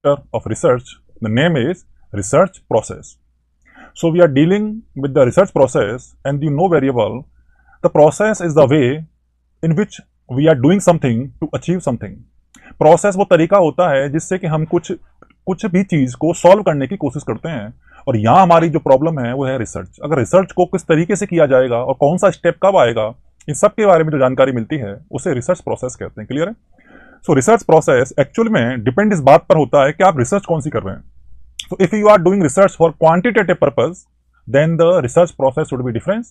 chapter of research. The name is research process. So we are dealing with the research process, and you know very well the process is the way in which we are doing something to achieve something. Process वो तरीका होता है जिससे कि हम कुछ भी चीज को सॉल्व करने की कोशिश करते हैं, और यहाँ हमारी जो प्रॉब्लम है वो है रिसर्च. अगर रिसर्च को किस तरीके से किया जाएगा और कौन सा स्टेप कब आएगा, इन सब के बारे में जो जानकारी मिलती है उसे रिसर्च प्रोसेस कहते हैं. क्लियर है? सो रिसर्च प्रोसेस एक्चुअल में डिपेंड इस बात पर होता है कि आप रिसर्च कौन सी कर रहे हैं. So if you are doing research for quantitative purpose, then the research process should be different.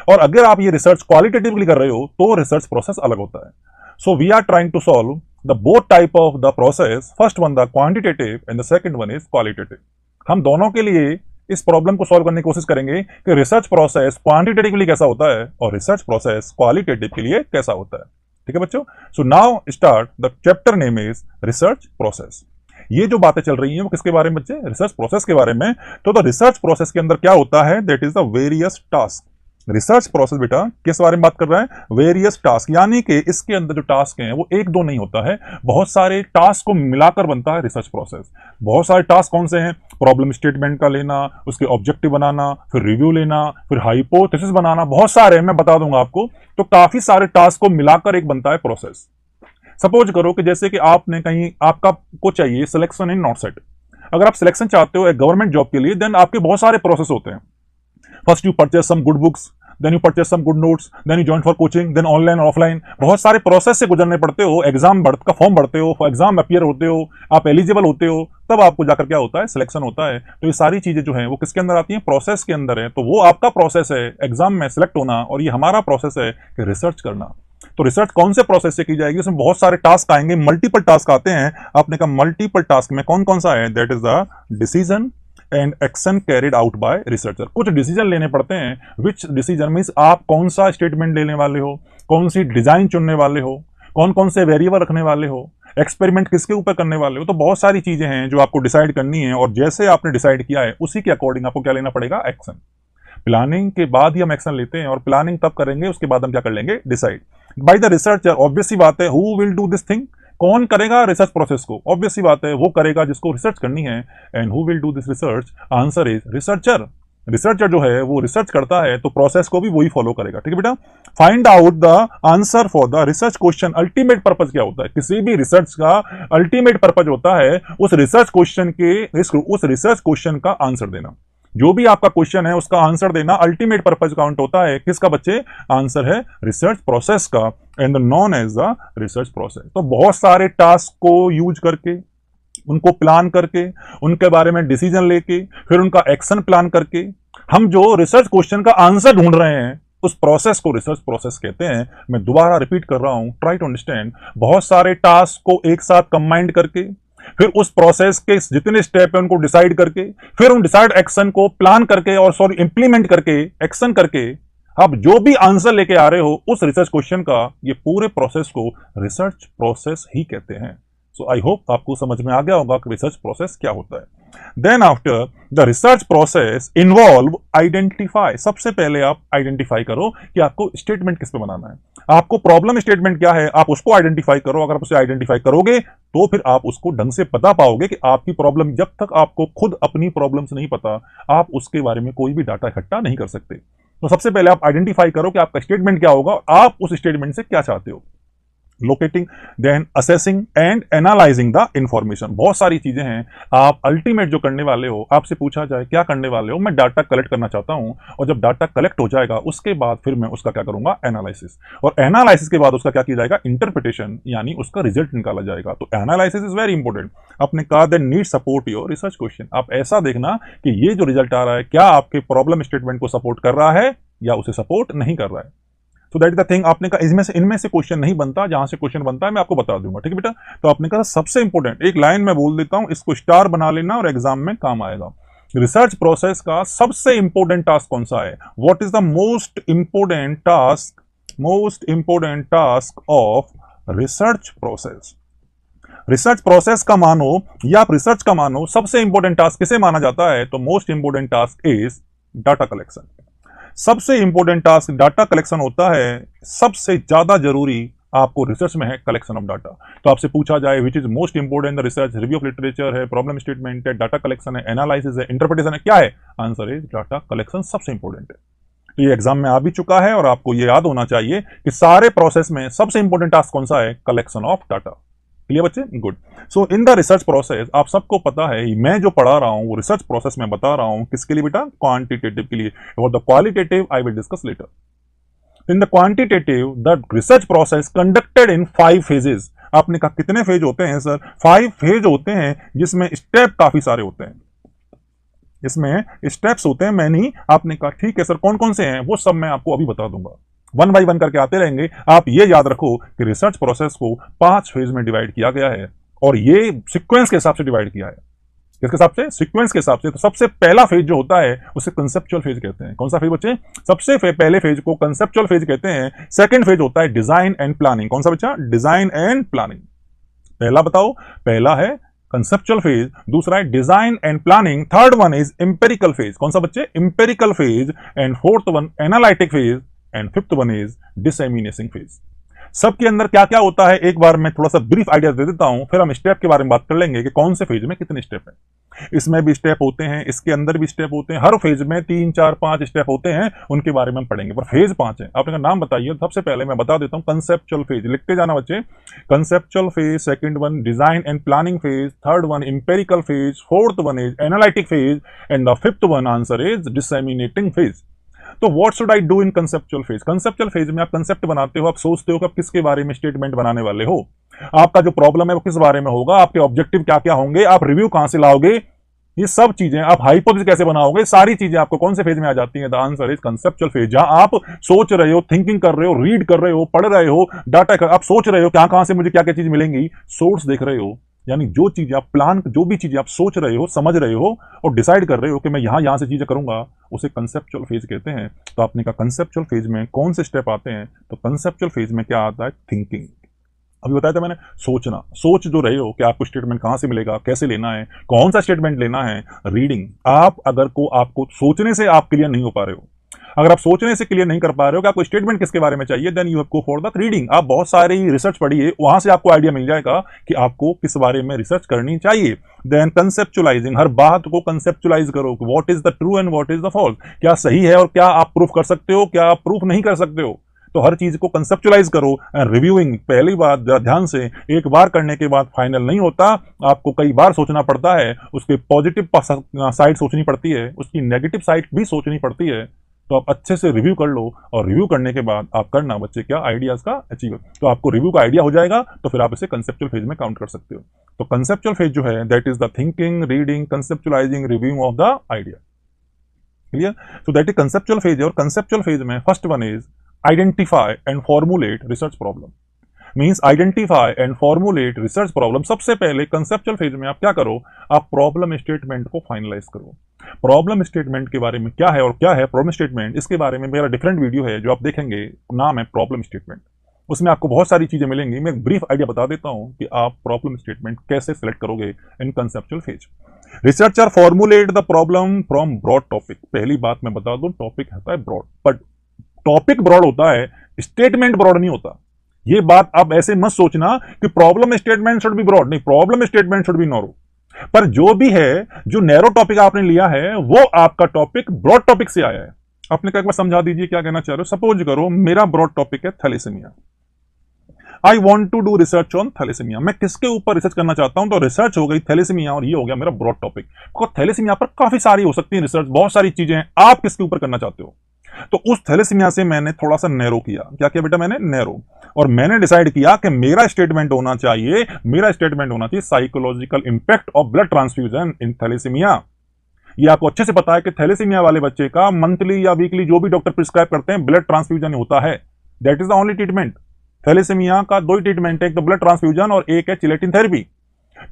और अगर आप ये रिसर्च क्वालिटेटिवली कर रहे हो तो रिसर्च प्रोसेस अलग होता है. So we are trying to solve the both type of the process. First one the quantitative and the second one is qualitative. हम दोनों के लिए इस प्रॉब्लम को सॉल्व करने की कोशिश करेंगे कि रिसर्च प्रोसेस क्वांटिटेटिवली कैसा होता है और रिसर्च प्रोसेस क्वालिटेटिव के लिए कैसा होता है. ठीक है बच्चों? So now start the chapter name is research process. ये जो बातें चल रही हैं वो किसके बारे में बच्चे? रिसर्च प्रोसेस के बारे में. तो द रिसर्च प्रोसेस के अंदर क्या होता है? That is the various task. Research process बेटा किस बारे में बात कर रहा है? वेरियस टास्क, यानी कि इसके अंदर जो टास्क हैं वो एक दो नहीं होता है, बहुत सारे टास्क को मिलाकर बनता है रिसर्च प्रोसेस. बहुत सारे टास्क कौन से हैं? प्रॉब्लम स्टेटमेंट का लेना, उसके ऑब्जेक्टिव बनाना, फिर रिव्यू लेना, फिर हाइपोथेसिस बनाना, बहुत सारे मैं बता दूंगा आपको. तो काफी सारे टास्क को मिलाकर एक बनता है प्रोसेस. सपोज करो कि जैसे कि आपने कहीं आपका को चाहिए सिलेक्शन इन नॉट सेट. अगर आप सिलेक्शन चाहते हो एक गवर्नमेंट जॉब के लिए, देन आपके बहुत सारे प्रोसेस होते हैं. First you purchase some good books, then you purchase some good notes, then you join for coaching, then online offline, बहुत सारे प्रोसेस से गुजरने पड़ते हो. एग्जाम का फॉर्म भरते हो, एग्जाम अपियर होते हो, आप एलिजिबल होते हो, तब आपको जाकर क्या होता है? सिलेक्शन होता है. तो ये सारी चीजें जो हैं वो किसके अंदर आती हैं? प्रोसेस के अंदर है. तो वो आपका प्रोसेस है एग्जाम में सिलेक्ट होना, और ये हमारा प्रोसेस है कि रिसर्च करना. तो रिसर्च कौन से प्रोसेस से की जाएगी? उसमें बहुत सारे टास्क आएंगे, मल्टीपल टास्क आते हैं. आपने कहा मल्टीपल टास्क में कौन कौन सा है? That is the decision and action carried out by researcher. कुछ डिसीजन लेने पड़ते हैं. विच डिसीजन मीन्स आप कौन सा स्टेटमेंट लेने वाले हो, कौन सी डिजाइन चुनने वाले हो, कौन कौन से वेरिएबल रखने वाले हो, एक्सपेरिमेंट किसके ऊपर करने वाले हो. तो बहुत सारी चीजें हैं जो आपको डिसाइड करनी है, और जैसे आपने डिसाइड किया है उसी के अकॉर्डिंग आपको क्या लेना पड़ेगा? एक्शन. प्लानिंग के बाद ही हम एक्शन लेते हैं, और प्लानिंग तब करेंगे, उसके बाद हम क्या कर लेंगे? Decide by the researcher. Obvious सी बात है, who will do this thing? कौन करेगा रिसर्च प्रोसेस को? ऑब्वियस सी बात है वो करेगा जिसको रिसर्च करनी है. And who will do this research? Answer is researcher. Researcher जो है वो रिसर्च करता है, तो प्रोसेस को भी वही फॉलो करेगा. ठीक है बेटा? Find out the answer for the research question. Ultimate purpose क्या होता है? किसी भी रिसर्च का अल्टीमेट पर्पज होता है उस रिसर्च क्वेश्चन का आंसर देना. जो भी आपका क्वेश्चन है उसका आंसर देना अल्टीमेट पर्पज काउंट होता है. किसका बच्चे? आंसर है रिसर्च प्रोसेस का, and known as the research process. तो बहुत सारे टास्क को यूज करके, उनको प्लान करके, उनके बारे में डिसीजन लेके, फिर उनका एक्शन प्लान करके हम जो रिसर्च क्वेश्चन का आंसर ढूंढ रहे हैं उस प्रोसेस को रिसर्च प्रोसेस कहते हैं. मैं दोबारा रिपीट कर रहा हूं, ट्राई टू अंडरस्टैंड. बहुत सारे टास्क को एक साथ कंबाइंड करके, फिर उस प्रोसेस के जितने स्टेप है उनको डिसाइड करके, फिर उन डिसाइड एक्शन को प्लान करके और इंप्लीमेंट करके, एक्शन करके आप जो भी आंसर लेके आ रहे हो उस रिसर्च क्वेश्चन का, ये पूरे प्रोसेस को रिसर्च प्रोसेस ही कहते हैं. सो आई होप आपको समझ में आ गया होगा कि रिसर्च प्रोसेस क्या होता है. Then after the research process involve identify. सबसे पहले आप आइडेंटिफाई करो कि आपको स्टेटमेंट किस पे बनाना है. आपको प्रॉब्लम स्टेटमेंट क्या है, आप उसको आइडेंटिफाई करो. अगर आप उसे आइडेंटिफाई करोगे तो फिर आप उसको ढंग से बता पाओगे कि आपकी प्रॉब्लम. जब तक आपको खुद अपनी प्रॉब्लम से नहीं पता, आप उसके बारे में कोई भी डाटा इकट्ठा नहीं कर सकते. तो सबसे पहले आप आइडेंटिफाई करो कि आपका स्टेटमेंट क्या होगा, आप उस स्टेटमेंट से क्या चाहते हो. Locating, then assessing and analysing the information. बहुत सारी चीजें हैं. आप अल्टीमेट जो करने वाले हो, आपसे पूछा जाए क्या करने वाले हो, मैं डाटा कलेक्ट करना चाहता हूं, और जब डाटा कलेक्ट हो जाएगा उसके बाद फिर मैं उसका क्या करूंगा? एनालिसिस. और एनालिसिस के बाद उसका क्या किया जाएगा? इंटरप्रिटेशन, यानी उसका रिजल्ट निकाला जाएगा. तो एनालिसिस इज वेरी इंपॉर्टेंट. आपने कहा then need support your research question. आप ऐसा देखना कि ये जो रिजल्ट आ रहा है क्या आपके प्रॉब्लम स्टेटमेंट को सपोर्ट कर रहा है या उसे सपोर्ट नहीं कर रहा है. सो दैट इज द थिंग. आपने कहा इनमें से क्वेश्चन नहीं बनता, जहां से क्वेश्चन बनता है मैं आपको बता दूंगा. ठीक है बेटा? तो आपने कहा सबसे इंपॉर्टेंट एक लाइन में बोल देता हूं, इसको स्टार बना लेना और एग्जाम में काम आएगा. रिसर्च प्रोसेस का सबसे इंपॉर्टेंट टास्क कौन सा है? What is the most important task of research process. Research process का मानो या आप रिसर्च का मानो, सबसे इंपॉर्टेंट टास्क किसे माना जाता है? तो most important task is data collection. सबसे इंपॉर्टेंट टास्क डाटा कलेक्शन होता है. सबसे ज्यादा जरूरी आपको रिसर्च में है कलेक्शन ऑफ डाटा। तो आपसे पूछा जाए which is most important the research, review of literature है, प्रॉब्लम स्टेटमेंट है, डाटा कलेक्शन है, एनालिसिस है, इंटरप्रिटेशन है, क्या है? आंसर इज डाटा कलेक्शन सबसे इंपॉर्टेंट है। तो ये एग्जाम में आ भी चुका है और आपको ये याद होना चाहिए कि सारे प्रोसेस में सबसे इंपॉर्टेंट टास्क कौन सा है? Collection of data. क्लियर बच्चे? Good. So in the research process, आप सबको पता है मैं जो पढ़ा रहा हूं वो रिसर्च प्रोसेस में बता रहा हूं किसके लिए बेटा? क्वांटिटेटिव के लिए। और the qualitative I will discuss later. In the quantitative the research process conducted in 5 phases. आपने कहा कितने फेज होते हैं सर? 5 फेज होते हैं जिसमें स्टेप काफी सारे होते हैं, इसमें स्टेप्स होते हैं मैनी। आपने कहा ठीक है सर कौन कौन से हैं? वो सब मैं आपको अभी बता दूंगा, 1 बाय 1 करके आते रहेंगे। आप ये याद रखो कि रिसर्च प्रोसेस को 5 फेज में डिवाइड किया गया है और ये सीक्वेंस के हिसाब से डिवाइड किया है। किसके हिसाब से? सीक्वेंस के हिसाब से। तो सबसे पहला फेज जो होता है उसे कंसेप्चुअल फेज कहते हैं। कौन सा फेज बच्चे? सबसे पहले फेज को कंसेप्चुअल फेज कहते हैं। सेकंड फेज होता है डिजाइन एंड प्लानिंग। कौन सा बच्चा? Design and planning. पहला बताओ। पहला है कंसेप्चुअल फेज, दूसरा है design and planning, third one is empirical phase. कौन सा बच्चे? Empirical phase. And fourth one analytic phase and fifth one is disseminating phase. सबके अंदर क्या क्या होता है एक बार मैं थोड़ा सा ब्रीफ आइडिया दे देता हूं, फिर हम स्टेप के बारे में बात कर लेंगे कि कौन से फेज में कितने स्टेप हैं। इसमें भी स्टेप होते हैं, इसके अंदर भी स्टेप होते हैं, हर फेज में 3 4 5 स्टेप होते हैं, उनके बारे में हम पढ़ेंगे। पर फेज 5 है। आपने नाम बताइए। सबसे पहले मैं बता देता हूं कंसेप्चुअल फेज, लिखते जाना बच्चे। Conceptual phase, second one design and planning phase, third one empirical phase, fourth one is analytic phase and the fifth one answer is disseminating phase. तो what should I do in conceptual phase? Conceptual phase में आप concept बनाते हो, आप सोचते हो कि आप किसके बारे में स्टेटमेंट बनाने वाले हो, आपका जो प्रॉब्लम है वो किस बारे में होगा, आपके ऑब्जेक्टिव क्या क्या होंगे, आप रिव्यू कहां से लाओगे, ये सब चीजें, आप हाइपोथेसिस कैसे बनाओगे, सारी चीजें आपको कौन से फेज में आ जाती हैं? The answer is conceptual phase. जहां आप सोच रहे हो, थिंकिंग कर रहे हो, रीड कर रहे हो, पढ़ रहे हो, डाटा आप सोच रहे हो कहां कहां से मुझे क्या क्या चीज मिलेंगी, सोर्स देख रहे हो। यानी जो चीजें आप प्लान, जो भी चीजें आप सोच रहे हो, समझ रहे हो और डिसाइड कर रहे हो कि मैं यहां से चीजें करूंगा, उसे कंसेप्चुअल फेज कहते हैं। तो आपने कहा कंसेप्चुअल फेज में कौन से स्टेप आते हैं? तो कंसेप्चुअल फेज में क्या आता है? थिंकिंग। अभी बताया था मैंने, सोचना। सोच जो रहे हो कि आपको स्टेटमेंट कहां से मिलेगा, कैसे लेना है, कौन सा स्टेटमेंट लेना है। रीडिंग। आपको सोचने से आप क्लियर नहीं हो पा रहे हो, अगर आप सोचने से क्लियर नहीं कर पा रहे हो कि आपको स्टेटमेंट किसके बारे में चाहिए, then you have go for the reading. आप बहुत सारी रिसर्च पढ़िए, वहां से आपको आइडिया मिल जाएगा कि आपको किस बारे में रिसर्च करनी चाहिए। देन कंसेप्चुअलाइजिंग, हर बात को कंसेप्चुअलाइज करो, what is the true and what is the false, क्या सही है और क्या आप प्रूफ कर सकते हो, क्या आप प्रूफ नहीं कर सकते हो। तो हर चीज को कंसेप्चुअलाइज करो। रिव्यूइंग, पहली बात ध्यान से, एक बार करने के बाद फाइनल नहीं होता, आपको कई बार सोचना पड़ता है। उसके पॉजिटिव साइड सोचनी पड़ती है, उसकी नेगेटिव साइड भी सोचनी पड़ती है। तो आप अच्छे से रिव्यू कर लो और रिव्यू करने के बाद आप करना बच्चे क्या? आइडियाज का अचीव। तो आपको रिव्यू का आइडिया हो जाएगा तो फिर आप इसे कंसेप्चुअल फेज में काउंट कर सकते हो। तो कंसेप्चुअल फेज जो है that is the thinking, reading, conceptualising, review of the idea. Clear? So that is conceptual phase. और कंसेप्चुअल फेज में first one is identify and formulate research problem. Means identify and formulate research problem. सबसे पहले conceptual phase में आप क्या करो? आप problem statement को फाइनलाइज करो। प्रॉब्लम स्टेटमेंट के बारे में क्या है और क्या है प्रॉब्लम स्टेटमेंट, इसके बारे में मेरा डिफरेंट वीडियो है जो आप देखेंगे, नाम है प्रॉब्लम स्टेटमेंट। उसमें आपको बहुत सारी चीजें मिलेंगी। मैं एक ब्रीफ आइडिया बता देता हूं कि आप प्रॉब्लम स्टेटमेंट कैसे सिलेक्ट करोगे in conceptual phase. Researcher formulate the problem from broad topic. पहली बात मैं बता दूं, टॉपिक होता है ब्रॉड, बट टॉपिक ब्रॉड होता है, स्टेटमेंट ब्रॉड नहीं होता। ये बात आप ऐसे मत सोचना कि problem statement should be broad, नहीं, problem statement should be narrow. पर जो भी है, जो नैरो टॉपिक आपने लिया है वो आपका टॉपिक ब्रॉड टॉपिक से आया है। आपने एक बार समझा दीजिए क्या कहना चाह रहे हो। सपोज करो मेरा ब्रॉड टॉपिक है thalassaemia, I want to do research on thalassaemia. मैं किसके ऊपर रिसर्च करना चाहता हूं? तो रिसर्च हो गई थैलेसीमिया और ये हो गया मेरा ब्रॉड टॉपिक। थैलेसीमिया पर काफी सारी हो सकती है रिसर्च, बहुत सारी चीजें हैं, आप किसके ऊपर करना चाहते हो? तो उस थैलेसीमिया से मैंने थोड़ा सा नैरो किया। क्या किया बेटा? मैंने नैरो। और मैंने डिसाइड किया कि मेरा स्टेटमेंट होना चाहिए psychological impact of blood transfusion in thalassaemia. ये आपको अच्छे से पता है कि थैलेसीमिया वाले बच्चे का मंथली या वीकली जो भी डॉक्टर प्रिस्क्राइब करते हैं ब्लड ट्रांसफ्यूजन होता है। That is the only treatment. Thalassaemia का 2 ही ट्रीटमेंट है, एक तो ब्लड ट्रांसफ्यूजन और एक है चिलेटिन थेरेपी।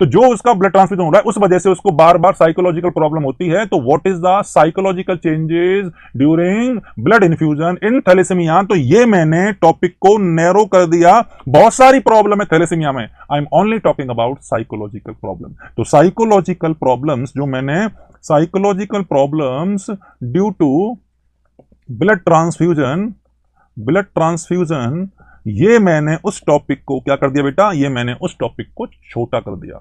तो जो उसका ब्लड ट्रांसफ्यूजन हो रहा है उस वजह से उसको बार बार साइकोलॉजिकल प्रॉब्लम होती है। तो what is the psychological changes during blood infusion in thalassaemia. तो ये मैंने टॉपिक को नैरो कर दिया। बहुत सारी प्रॉब्लम है थैलेसीमिया में, I am only talking about psychological problem. तो साइकोलॉजिकल प्रॉब्लम्स जो मैंने, psychological problems due to blood transfusion ये मैंने उस टॉपिक को क्या कर दिया बेटा, ये मैंने उस टॉपिक को छोटा कर दिया।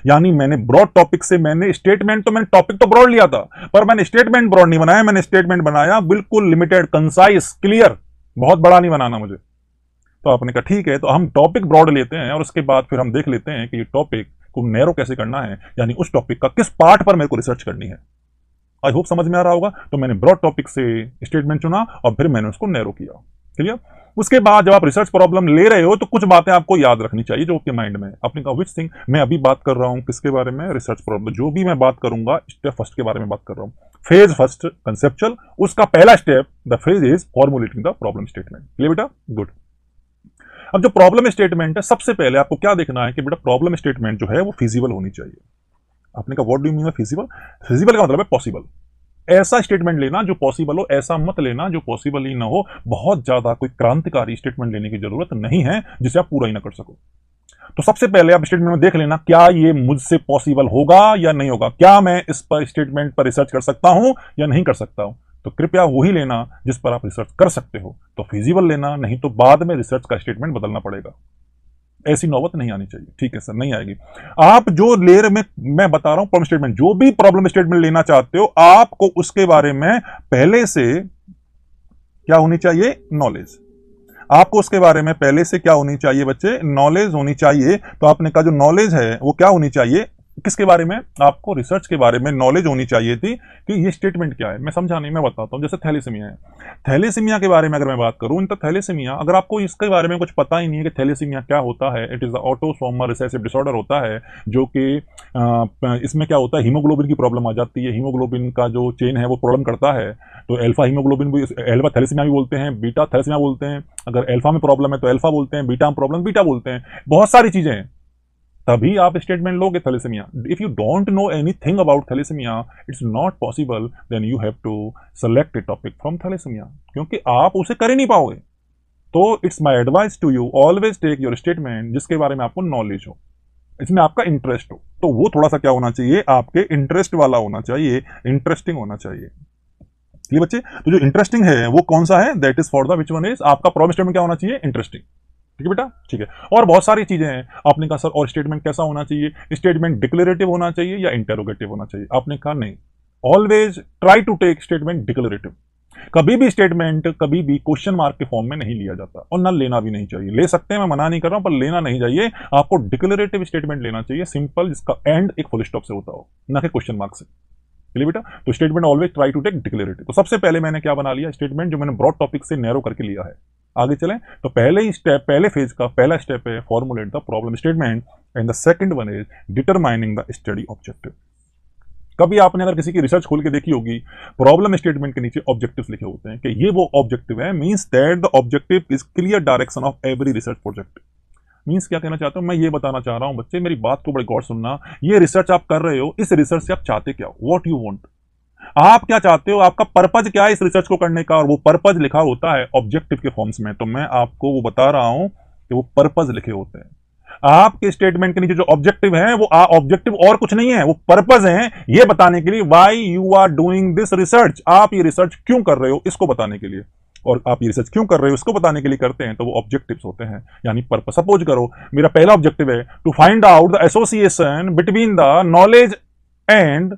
यानी मैंने ब्रॉड टॉपिक से मैंने स्टेटमेंट, तो मैंने टॉपिक तो ब्रॉड लिया था, पर मैंने स्टेटमेंट ब्रॉड नहीं बनाया, मैंने स्टेटमेंट बनाया बिल्कुल लिमिटेड, कंसाइज, क्लियर, बहुत बड़ा नहीं बनाना मुझे। तो आपने कहा ठीक है, तो हम टॉपिक ब्रॉड लेते हैं और उसके बाद फिर हम देख लेते हैं कि ये टॉपिक को नैरो कैसे करना है, यानी उस टॉपिक का किस पार्ट पर मेरे को रिसर्च करनी है। आई होप समझ में आ रहा होगा। तो मैंने ब्रॉड टॉपिक से स्टेटमेंट चुना और फिर मैंने उसको नैरो किया। क्लियर। उसके बाद जब आप रिसर्च प्रॉब्लम ले रहे हो तो कुछ बातें आपको याद रखनी चाहिए जो आपके माइंड में है। आपने कहा विच थिंग, मैं अभी बात कर रहा हूं किसके बारे में, रिसर्च प्रॉब्लम। जो भी मैं बात करूंगा स्टेप फर्स्ट के बारे में बात कर रहा हूं, फेज फर्स्ट कंसेप्चुअल, उसका पहला step the phase is formulating the problem statement. Clear बेटा, गुड। अब जो प्रॉब्लम स्टेटमेंट है, सबसे पहले आपको क्या देखना है कि बेटा प्रॉब्लम स्टेटमेंट जो है वो फिजिबल होनी चाहिए। आपने कहा what do you mean by feasible? Feasible का मतलब है पॉसिबल। ऐसा स्टेटमेंट लेना जो पॉसिबल हो, ऐसा मत लेना जो पॉसिबल ही ना हो। बहुत ज्यादा कोई क्रांतिकारी स्टेटमेंट लेने की जरूरत नहीं है जिसे आप पूरा ही ना कर सको। तो सबसे पहले आप स्टेटमेंट में देख लेना क्या ये मुझसे पॉसिबल होगा या नहीं होगा, क्या मैं इस पर स्टेटमेंट पर रिसर्च कर सकता हूं या नहीं कर सकता हूं। तो कृपया वही लेना जिस पर आप रिसर्च कर सकते हो, तो फिजिबल लेना, नहीं तो बाद में रिसर्च का स्टेटमेंट बदलना पड़ेगा। ऐसी नौबत नहीं आनी चाहिए। ठीक है सर, नहीं आएगी। आप जो लेयर में मैं बता रहा हूं प्रॉब्लम स्टेटमेंट, जो भी प्रॉब्लम स्टेटमेंट लेना चाहते हो, आपको उसके बारे में पहले से क्या होनी चाहिए, नॉलेज। आपको उसके बारे में पहले से क्या होनी चाहिए बच्चे, नॉलेज होनी चाहिए। तो आपने कहा जो नॉलेज है वो क्या होनी चाहिए, किसके बारे में, आपको रिसर्च के बारे में नॉलेज होनी चाहिए थी कि ये स्टेटमेंट क्या है। मैं समझा नहीं, मैं बताता हूं। जैसे थैलेसीमिया है, थैलेसीमिया के बारे में अगर मैं बात करूं तो थैलेसीमिया, अगर आपको इसके बारे में कुछ पता ही नहीं है कि थैलेसीमिया क्या होता है, it is the autosomal recessive disorder होता है, जो कि इसमें क्या होता है, हीमोग्लोबिन की प्रॉब्लम आ जाती है। हीमोग्लोबिन का जो चेन है वो प्रॉब्लम करता है। तो अल्फा हीमोग्लोबिन भी, अल्फा थैलेसीमिया भी बोलते हैं, बीटा थैलेसीमिया बोलते हैं। अगर अल्फा में प्रॉब्लम है तो अल्फा बोलते हैं, बीटा में प्रॉब्लम बीटा बोलते हैं। बहुत सारी चीजें हैं, तभी आप स्टेटमेंट लोगे thalassaemia. If you don't know anything about thalassaemia, it's not possible, then you have to select a topic from thalassaemia, क्योंकि आप उसे कर ही नहीं पाओगे। तो it's my advice to you, always take your statement जिसके बारे में आपको नॉलेज हो, इसमें आपका इंटरेस्ट हो। तो वो थोड़ा सा क्या होना चाहिए, आपके इंटरेस्ट वाला होना चाहिए, इंटरेस्टिंग होना चाहिए। ये बच्चे, तो जो इंटरेस्टिंग है वो कौन सा है, that is for the which one is, आपका प्रॉब्लम स्टेटमेंट क्या होना चाहिए, इंटरेस्टिंग। ठीक है बेटा, ठीक है। और बहुत सारी चीजें हैं। आपने कहा सर और स्टेटमेंट कैसा होना चाहिए, स्टेटमेंट डिक्लेरेटिव होना चाहिए या इंटेरोगेटिव होना चाहिए। आपने कहा नहीं, always try to take statement declarative. कभी भी स्टेटमेंट कभी भी क्वेश्चन मार्क के फॉर्म में नहीं लिया जाता, और ना लेना भी नहीं चाहिए। ले सकते हैं, मैं मना नहीं कर रहा हूं, पर लेना नहीं चाहिए। आपको डिक्लेरेटिव स्टेटमेंट लेना चाहिए, सिंपल, जिसका एंड एक फुल स्टॉप से होता हो, ना कि क्वेश्चन मार्क से। चलिए बेटा, तो statement always try to take declarative. तो सबसे पहले मैंने क्या बना लिया, स्टेटमेंट जो मैंने ब्रॉड टॉपिक से नैरो करके लिया है। आगे चलें, तो पहले ही स्टेप, पहले फेज का पहला स्टेप है formulate the problem statement, and the second one is determining the study objective. कभी आपने अगर किसी की रिसर्च खोल के देखी होगी, प्रॉब्लम स्टेटमेंट के नीचे ऑब्जेक्टिव्स लिखे होते हैं कि ये वो ऑब्जेक्टिव है, means that the objective is clear direction of every research project. Means क्या कहना चाहता हूं, मैं ये बताना चाह रहा हूं बच्चे, मेरी बात को बड़े गौर सुनना। ये रिसर्च आप कर रहे हो, इस रिसर्च से आप चाहते क्या हो, व्हाट यू वांट, आप क्या चाहते हो, आपका पर्पज क्या है इस रिसर्च को करने का, और वो पर्पज लिखा होता है ऑब्जेक्टिव के फॉर्म्स में। तो मैं आपको वो बता रहा हूं कि वो पर्पज लिखे होते हैं। आपके स्टेटमेंट के नीचे जो ऑब्जेक्टिव है वो ऑब्जेक्टिव और कुछ नहीं है, वो पर्पज है, ये बताने के लिए why you are doing this research, आप ये रिसर्च क्यों कर रहे हो, इसको बताने के लिए। और आप ये रिसर्च क्यों कर रहे हो इसको बताने के लिए करते हैं, तो वो ऑब्जेक्टिव्स होते हैं, यानी पर्पस। सपोज करो मेरा पहला ऑब्जेक्टिव है to find out the association between the knowledge and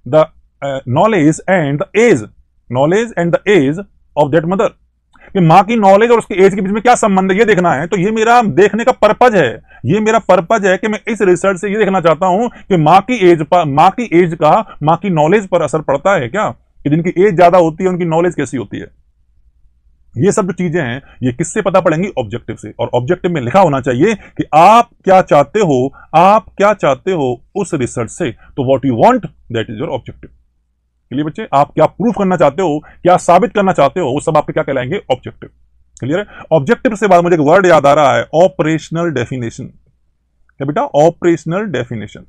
the knowledge and the age of that mother, कि मां की नॉलेज और उसकी एज के बीच में क्या संबंध है, ये देखना है। तो ये मेरा देखने का पर्पज है, ये मेरा पर्पज है कि मैं इस रिसर्च से ये देखना चाहता हूं कि मां की एज का मां की नॉलेज पर असर पड़ता है क्या, कि जिनकी एज ज्यादा होती है उनकी नॉलेज कैसी होती है। ये सब जो चीजें हैं ये किससे पता पड़ेंगी, ऑब्जेक्टिव से। और ऑब्जेक्टिव में लिखा होना चाहिए कि आप क्या चाहते हो, आप क्या चाहते हो उस रिसर्च से। तो what you want, that is your objective. Clear बच्चे, आप क्या प्रूव करना चाहते हो, क्या साबित करना चाहते हो, वो सब आपके क्या कहलाएंगे, ऑब्जेक्टिव। क्लियर है। ऑब्जेक्टिव से बाद मुझे एक वर्ड याद आ रहा है, ऑपरेशनल डेफिनेशन। क्या बेटा, ऑपरेशनल डेफिनेशन।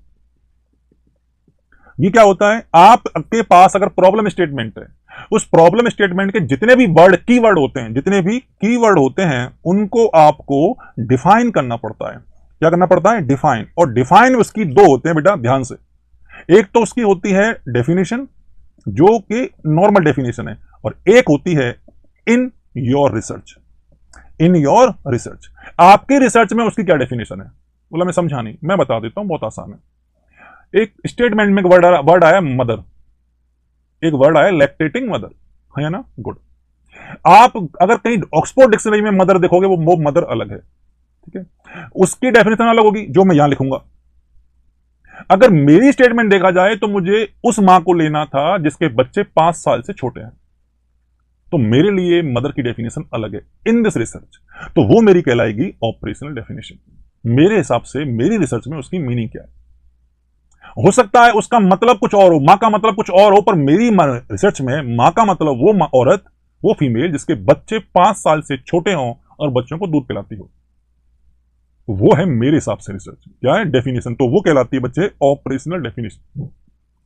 ये क्या होता है, आपके पास अगर प्रॉब्लम स्टेटमेंट है, उस प्रॉब्लम स्टेटमेंट के जितने भी वर्ड कीवर्ड होते हैं, जितने भी कीवर्ड होते हैं, उनको आपको डिफाइन करना पड़ता है। क्या करना पड़ता है, डिफाइन। और डिफाइन उसकी दो होते हैं बेटा, ध्यान से। एक तो उसकी होती है डेफिनेशन, जो कि नॉर्मल डेफिनेशन है, और एक होती है in your research. In your research. आपकी रिसर्च में उसकी क्या डेफिनेशन है? बोला मैं समझा नहीं, मैं बता देता हूं, बहुत आसान है। एक स्टेटमेंट में एक वर्ड आया मदर, एक वर्ड आया लैक्टेटिंग मदर, है ना? गुड। आप अगर कहीं ऑक्सफोर्ड डिक्शनरी में मदर देखोगे, वो मदर अलग है, ठीक है, उसकी डेफिनेशन अलग होगी जो मैं यहां लिखूंगा। अगर मेरी स्टेटमेंट देखा जाए तो मुझे उस मां को लेना था जिसके बच्चे 5 साल से छोटे हैं, तो मेरे लिए मदर की डेफिनेशन अलग है इन दिस रिसर्च, तो वो मेरी कहलाएगी ऑपरेशनल डेफिनेशन। मेरे हिसाब से मेरी रिसर्च में उसकी मीनिंग क्या है? हो सकता है उसका मतलब कुछ और हो, मां का मतलब कुछ और हो, पर मेरी रिसर्च में मां का मतलब वो औरत, वो फीमेल जिसके बच्चे 5 साल से छोटे हों और बच्चों को दूध पिलाती हो, वो है मेरे हिसाब से रिसर्च। क्या है? डेफिनेशन। तो वो कहलाती है बच्चे ऑपरेशनल डेफिनेशन।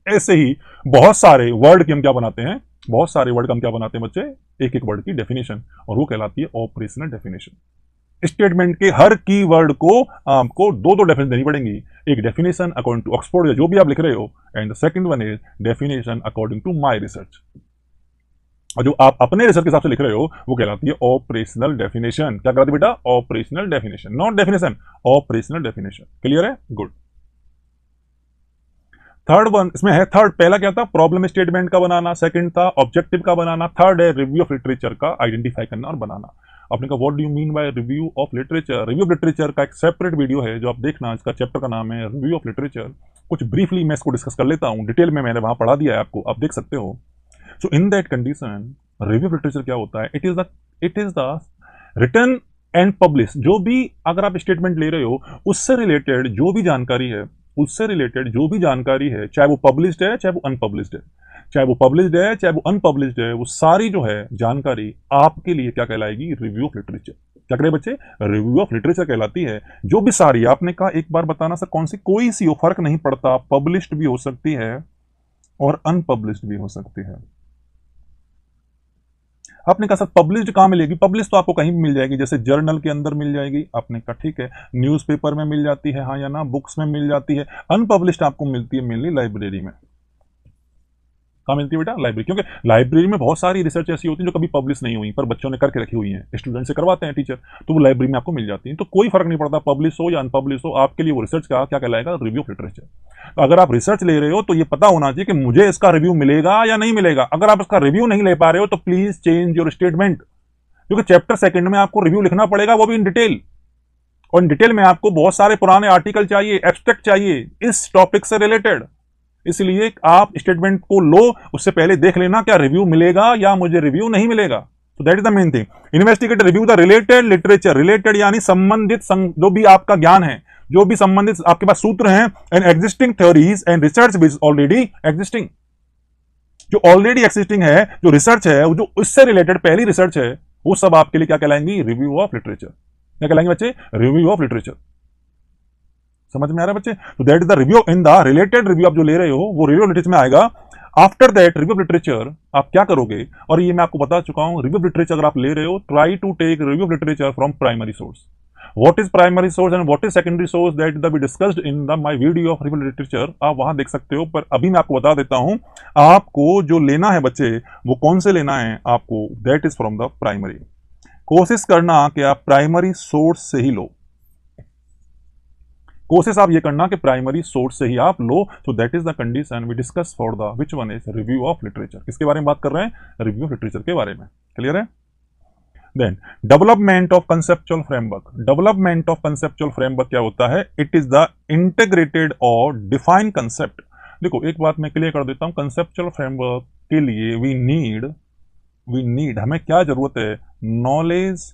ऐसे ही बहुत सारे वर्ड की हम क्या बनाते हैं, बहुत सारे वर्ड का हम क्या बनाते हैं बच्चे, एक एक वर्ड की डेफिनेशन, और वो कहलाती है ऑपरेशनल डेफिनेशन। स्टेटमेंट के हर की वर्ड को आपको दो दो डेफिनेशन देनी पड़ेंगी। एक डेफिनेशन अकॉर्डिंग टू ऑक्सफोर्ड या जो भी आप लिख रहे हो, and the second one is definition according to my research. और जो आप अपने रिसर्च के हिसाब से लिख रहे हो वो कहलाती है ऑपरेशनल डेफिनेशन। क्या कहलाती है बेटा? Operational definition, not definition, operational definition. Clear है? गुड। थर्ड वन इसमें है, थर्ड पहला क्या था? प्रॉब्लम स्टेटमेंट का बनाना, सेकंड था ऑब्जेक्टिव का बनाना, थर्ड है रिव्यू ऑफ लिटरेचर का आइडेंटिफाई करना और बनाना। आपने कहा what do you mean by review of literature? Review of literature का एक सेपरेट वीडियो है जो आप देखना, इसका चैप्टर का नाम है रिव्यू ऑफ लिटरेचर। कुछ ब्रीफली मैं इसको डिस्कस कर लेता हूं, डिटेल में मैंने वहां पढ़ा दिया है आपको, आप देख सकते हो। So in that condition review of literature क्या होता है? It is the written and publish. जो भी अगर आप स्टेटमेंट ले रहे हो उससे रिलेटेड जो भी जानकारी है, उससे रिलेटेड जो भी जानकारी है, चाहे वो पब्लिश्ड है चाहे वो अनपब्लिश्ड है, चाहे वो पब्लिश्ड है चाहे वो अनपब्लिश्ड है, वो सारी जो है जानकारी आपके लिए क्या कहलाएगी? Review of literature. क्या करें बच्चे? रिव्यू ऑफ लिटरेचर कहलाती है। जो भी सारी, आपने कहा एक बार बताना सर कौन सी, कोई सी हो, फर्क नहीं पड़ता, पब्लिश्ड भी हो सकती है और अनपब्लिश्ड भी हो सकती है। आपने कहा सर पब्लिश्ड कहां मिलेगी? पब्लिश तो आपको कहीं भी मिल जाएगी, जैसे जर्नल के अंदर मिल जाएगी, आपने कहा ठीक है, न्यूज़पेपर में मिल जाती है, हाँ या ना, बुक्स में मिल जाती है। अनपब्लिश्ड आपको मिलती है मेनली लाइब्रेरी में। कहाँ मिलती है बेटा? लाइब्रेरी। क्योंकि लाइब्रेरी में बहुत सारी रिसर्च ऐसी होती है जो कभी पब्लिश नहीं हुई पर बच्चों ने करके रखी हुई है, स्टूडेंट से करवाते हैं टीचर, तो वो लाइब्रेरी में आपको मिल जाती है। तो कोई फर्क नहीं पड़ता पब्लिश हो या अनपब्लिश हो, आपके लिए वो रिसर्च का क्या कहलाएगा? Review of literature. तो अगर आप रिसर्च ले रहे हो तो ये पता होना चाहिए कि मुझे इसका रिव्यू मिलेगा या नहीं मिलेगा। अगर आप इसका रिव्यू नहीं ले पा रहे हो तो प्लीज चेंज योर स्टेटमेंट, क्योंकि चैप्टर सेकंड में आपको रिव्यू लिखना पड़ेगा, वो भी इन डिटेल। और इन डिटेल में आपको बहुत सारे पुराने आर्टिकल चाहिए, एब्स्ट्रैक्ट चाहिए इस टॉपिक से रिलेटेड। इसलिए आप स्टेटमेंट को लो, उससे पहले देख लेना क्या रिव्यू मिलेगा या मुझे रिव्यू नहीं मिलेगा। तो that is the main thing. Investigate review the related literature. Related यानी संबंधित, जो भी आपका ज्ञान है, जो भी संबंधित आपके पास सूत्र हैं, and existing theories and research which already existing. जो ऑलरेडी एग्जिस्टिंग है, जो रिसर्च है, जो उससे रिलेटेड पहली रिसर्च है, वो सब आपके लिए क्या कहलाएंगी? Review of literature. क्या कहलाएंगे बच्चे? Review of literature. समझ में आ रहा है बच्चे? तो that is the review in the related review आप जो ले रहे हो वो रिव्यू ऑफ लिटरेचर में आएगा। After that review of literature आप क्या करोगे, और ये मैं आपको बता चुका हूं, रिव्यू ऑफ लिटरेचर अगर आप ले रहे हो, try to take review of literature from primary source. What is primary source and what is secondary source, that the be discussed in the my video of review of literature. आप वहां देख सकते हो, पर अभी मैं आपको बता देता हूं आपको जो लेना है बच्चे, वो कौन से लेना है आपको, that is from the primary. कोशिश करना कि आप प्राइमरी सोर्स से ही लो, कोशिश आप ये करना कि प्राइमरी सोर्स से ही आप लो। So that is the condition we discuss for the which one is review of literature. किसके बारे में बात कर रहे हैं? रिव्यू ऑफ लिटरेचर के बारे में। क्लियर है? Then development of conceptual framework. Development of conceptual framework क्या होता है? इट इज द इंटीग्रेटेड और डिफाइन कंसेप्ट। देखो एक बात मैं क्लियर कर देता हूं, कंसेप्चुअल फ्रेमवर्क के लिए वी नीड हमें क्या जरूरत है? Knowledge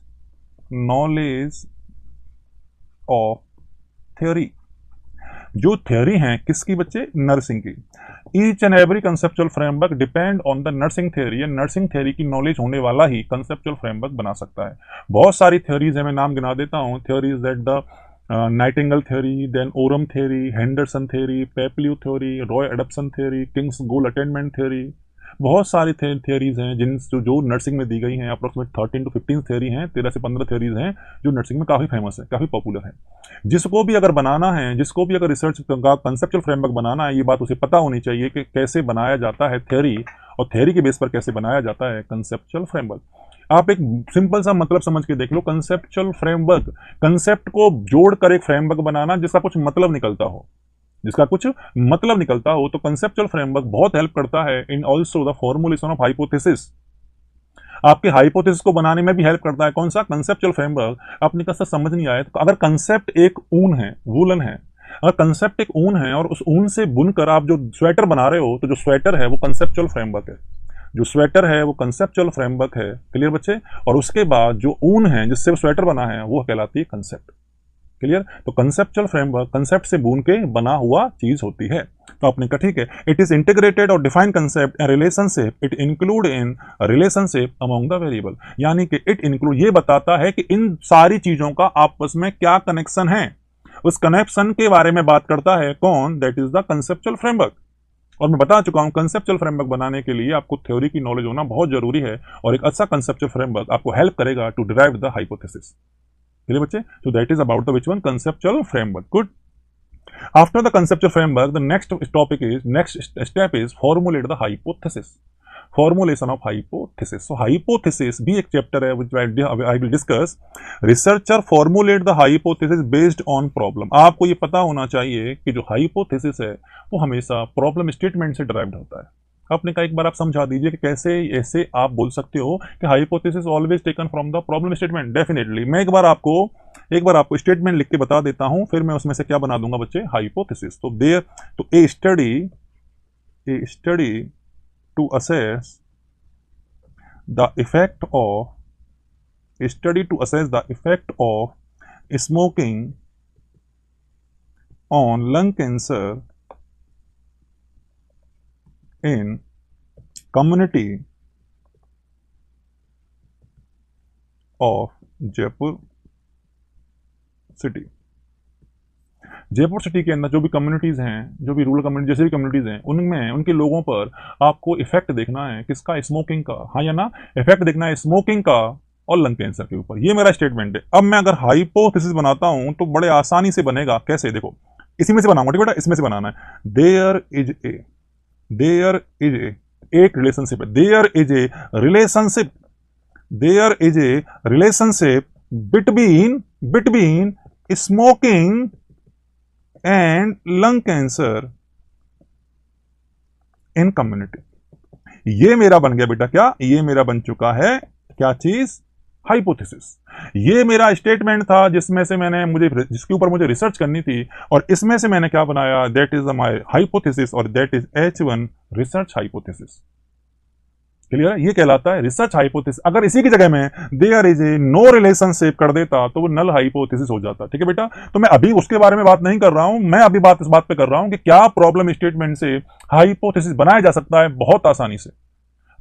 of theory. जो थ्योरी है किसकी बच्चे? नर्सिंग की। Each and every conceptual framework depend on the nursing theory, and nursing theory की नॉलेज होने वाला ही कंसेप्चुअल फ्रेमवर्क बना सकता है। बहुत सारी थ्योरीज है, मैं नाम गिना देता हूँ। Theories that the Nightingale theory, then Orem theory, Henderson theory, Peplau theory, Roy adaptation theory, King's goal attainment theory. बहुत सारी थ्योरीज हैं जिन जो नर्सिंग में दी गई हैं। अप्रोक्सीमेट 13 to 15 थ्योरी हैं, 13 से 15 थ्योरीज हैं जो नर्सिंग में काफ़ी फेमस है, काफ़ी पॉपुलर है। जिसको भी अगर बनाना है, जिसको भी अगर रिसर्च का कंसेप्चुअल फ्रेमवर्क बनाना है, ये बात उसे पता होनी चाहिए कि कैसे बनाया जाता है थ्योरी, और थ्योरी के बेस पर कैसे बनाया जाता है कंसेप्चुअल फ्रेमवर्क। आप एक सिंपल सा मतलब समझ के देख लो, कंसेप्चुअल फ्रेमवर्क, कंसेप्ट को जोड़कर एक फ्रेमवर्क बनाना जिसका कुछ मतलब निकलता हो, जिसका कुछ मतलब निकलता हो। तो कंसेप्चुअल फ्रेमवर्क बहुत हेल्प करता है in also the formulation of hypothesis, आपके हाइपोथेसिस को बनाने में भी हेल्प करता है। कौन सा? Conceptual framework. आपने कहा समझ नहीं आया, तो अगर कंसेप्ट एक ऊन है, वूलन है, अगर कंसेप्ट एक ऊन है और उस ऊन से बुनकर आप जो स्वेटर बना रहे हो, तो जो स्वेटर है वो कंसेप्चुअल फ्रेमवर्क है, जो स्वेटर है वो कंसेप्चुअल फ्रेमवर्क है। क्लियर बच्चे? और उसके बाद जो ऊन है जिससे वो स्वेटर बना है वो कहलाती है कंसेप्ट। क्लियर? तो कंसेप्चुअल फ्रेमवर्क कंसेप्ट से बुन के बना हुआ चीज होती है। तो आपने कहा ठीक है, इट इज इंटीग्रेटेड और define concept and relationship, it include in relationship among the variable, यानी कि इट इंक्लूड, ये बताता है कि इन सारी चीजों का आपस में क्या कनेक्शन है, उस कनेक्शन के बारे में बात करता है कौन? That is the conceptual framework. और मैं बता चुका हूं कंसेप्चुअल फ्रेमवर्क बनाने के लिए आपको थ्योरी की नॉलेज होना बहुत जरूरी है, और एक अच्छा कंसेप्चुअल फ्रेमवर्क आपको हेल्प करेगा टू डिराइव द हाइपोथेसिस। चलिए बच्चे, so that is about the which one? Conceptual framework. Good. After the conceptual framework, the next step is formulate the hypothesis. Formulation of hypothesis. So hypothesis भी एक chapter है which I will discuss. Researcher formulate the hypothesis based on problem. आपको ये पता होना चाहिए कि जो hypothesis है वो हमेशा problem statement से derived होता है। आपने कहा एक बार आप समझा दीजिए कि कैसे ऐसे आप बोल सकते हो कि hypothesis always taken from the problem statement. Definitely मैं एक बार आपको स्टेटमेंट लिख के बता देता हूं, फिर मैं उसमें से क्या बना दूंगा बच्चे? हाइपोथेसिस। तो a study to assess the effect of smoking on lung cancer in community of Jaipur city. Jaipur city के अंदर जो भी कम्युनिटीज हैं, जो भी रूरल कम्युनिटी जैसे भी कम्युनिटीज हैं, उनमें उनके लोगों पर आपको इफेक्ट देखना है। किसका? स्मोकिंग का। हाँ या ना? इफेक्ट देखना है स्मोकिंग का और लंग कैंसर के ऊपर। ये मेरा स्टेटमेंट है। अब मैं अगर हाइपोथेसिस बनाता हूं तो बड़े आसानी से बनेगा। कैसे? देखो, इसी में से बनाऊंगा, ठीक बेटा, इसमें से बनाना है। देयर इज एक रिलेशनशिप है, there is a relationship between smoking and lung cancer in community. ये मेरा बन गया बेटा, क्या? ये मेरा बन चुका है क्या चीज? हाइपोथेसिस। ये मेरा स्टेटमेंट था जिसके ऊपर मुझे रिसर्च करनी थी, और इसमें से मैंने क्या बनाया? दैट इज माय हाइपोथेसिस, और that is H1 research hypothesis. Clear है? ये कहलाता है रिसर्च हाइपोथेसिस। अगर इसी की जगह में there is a no relationship कर देता तो वो नल हाइपोथेसिस हो जाता। ठीक है बेटा? तो मैं अभी उसके बारे में बात नहीं कर रहा हूं, मैं अभी इस बात पे कर रहा हूं कि क्या प्रॉब्लम स्टेटमेंट से हाइपोथेसिस बनाया जा सकता है।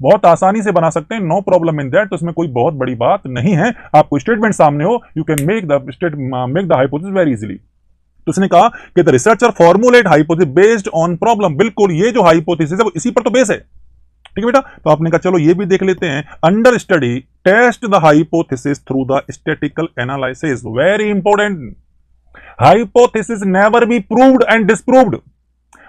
बहुत आसानी से बना सकते हैं, नो प्रॉब्लम इन दैट। तो इसमें कोई बहुत बड़ी बात नहीं है। आपको स्टेटमेंट सामने हो, you can make the hypothesis very easily. तो उसने कहा कि the researcher formulate hypothesis based on problem. बिल्कुल, ये जो हाइपोथेसिस है वो इसी पर तो बेस है। ठीक है बेटा? तो आपने कहा चलो ये भी देख लेते हैं। Under study test the hypothesis through the statistical analysis. Very important. Hypothesis never be proved and disproved.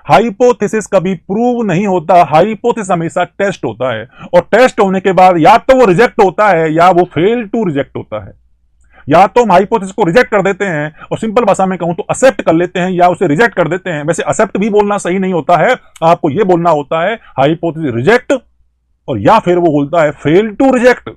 Hypothesis कभी प्रूव नहीं होता, हाइपोथेसिस हमेशा टेस्ट होता है, और टेस्ट होने के बाद या तो वो रिजेक्ट होता है या वो फेल टू रिजेक्ट होता है। या तो हम हाइपोथेसिस को रिजेक्ट कर देते हैं, और सिंपल भाषा में कहूं तो एक्सेप्ट कर लेते हैं, या उसे रिजेक्ट कर देते हैं। वैसे एक्सेप्ट भी बोलना सही नहीं होता है, आपको यह बोलना होता है हाइपोथेसिस रिजेक्ट, और या फिर वो बोलता है फेल टू रिजेक्ट।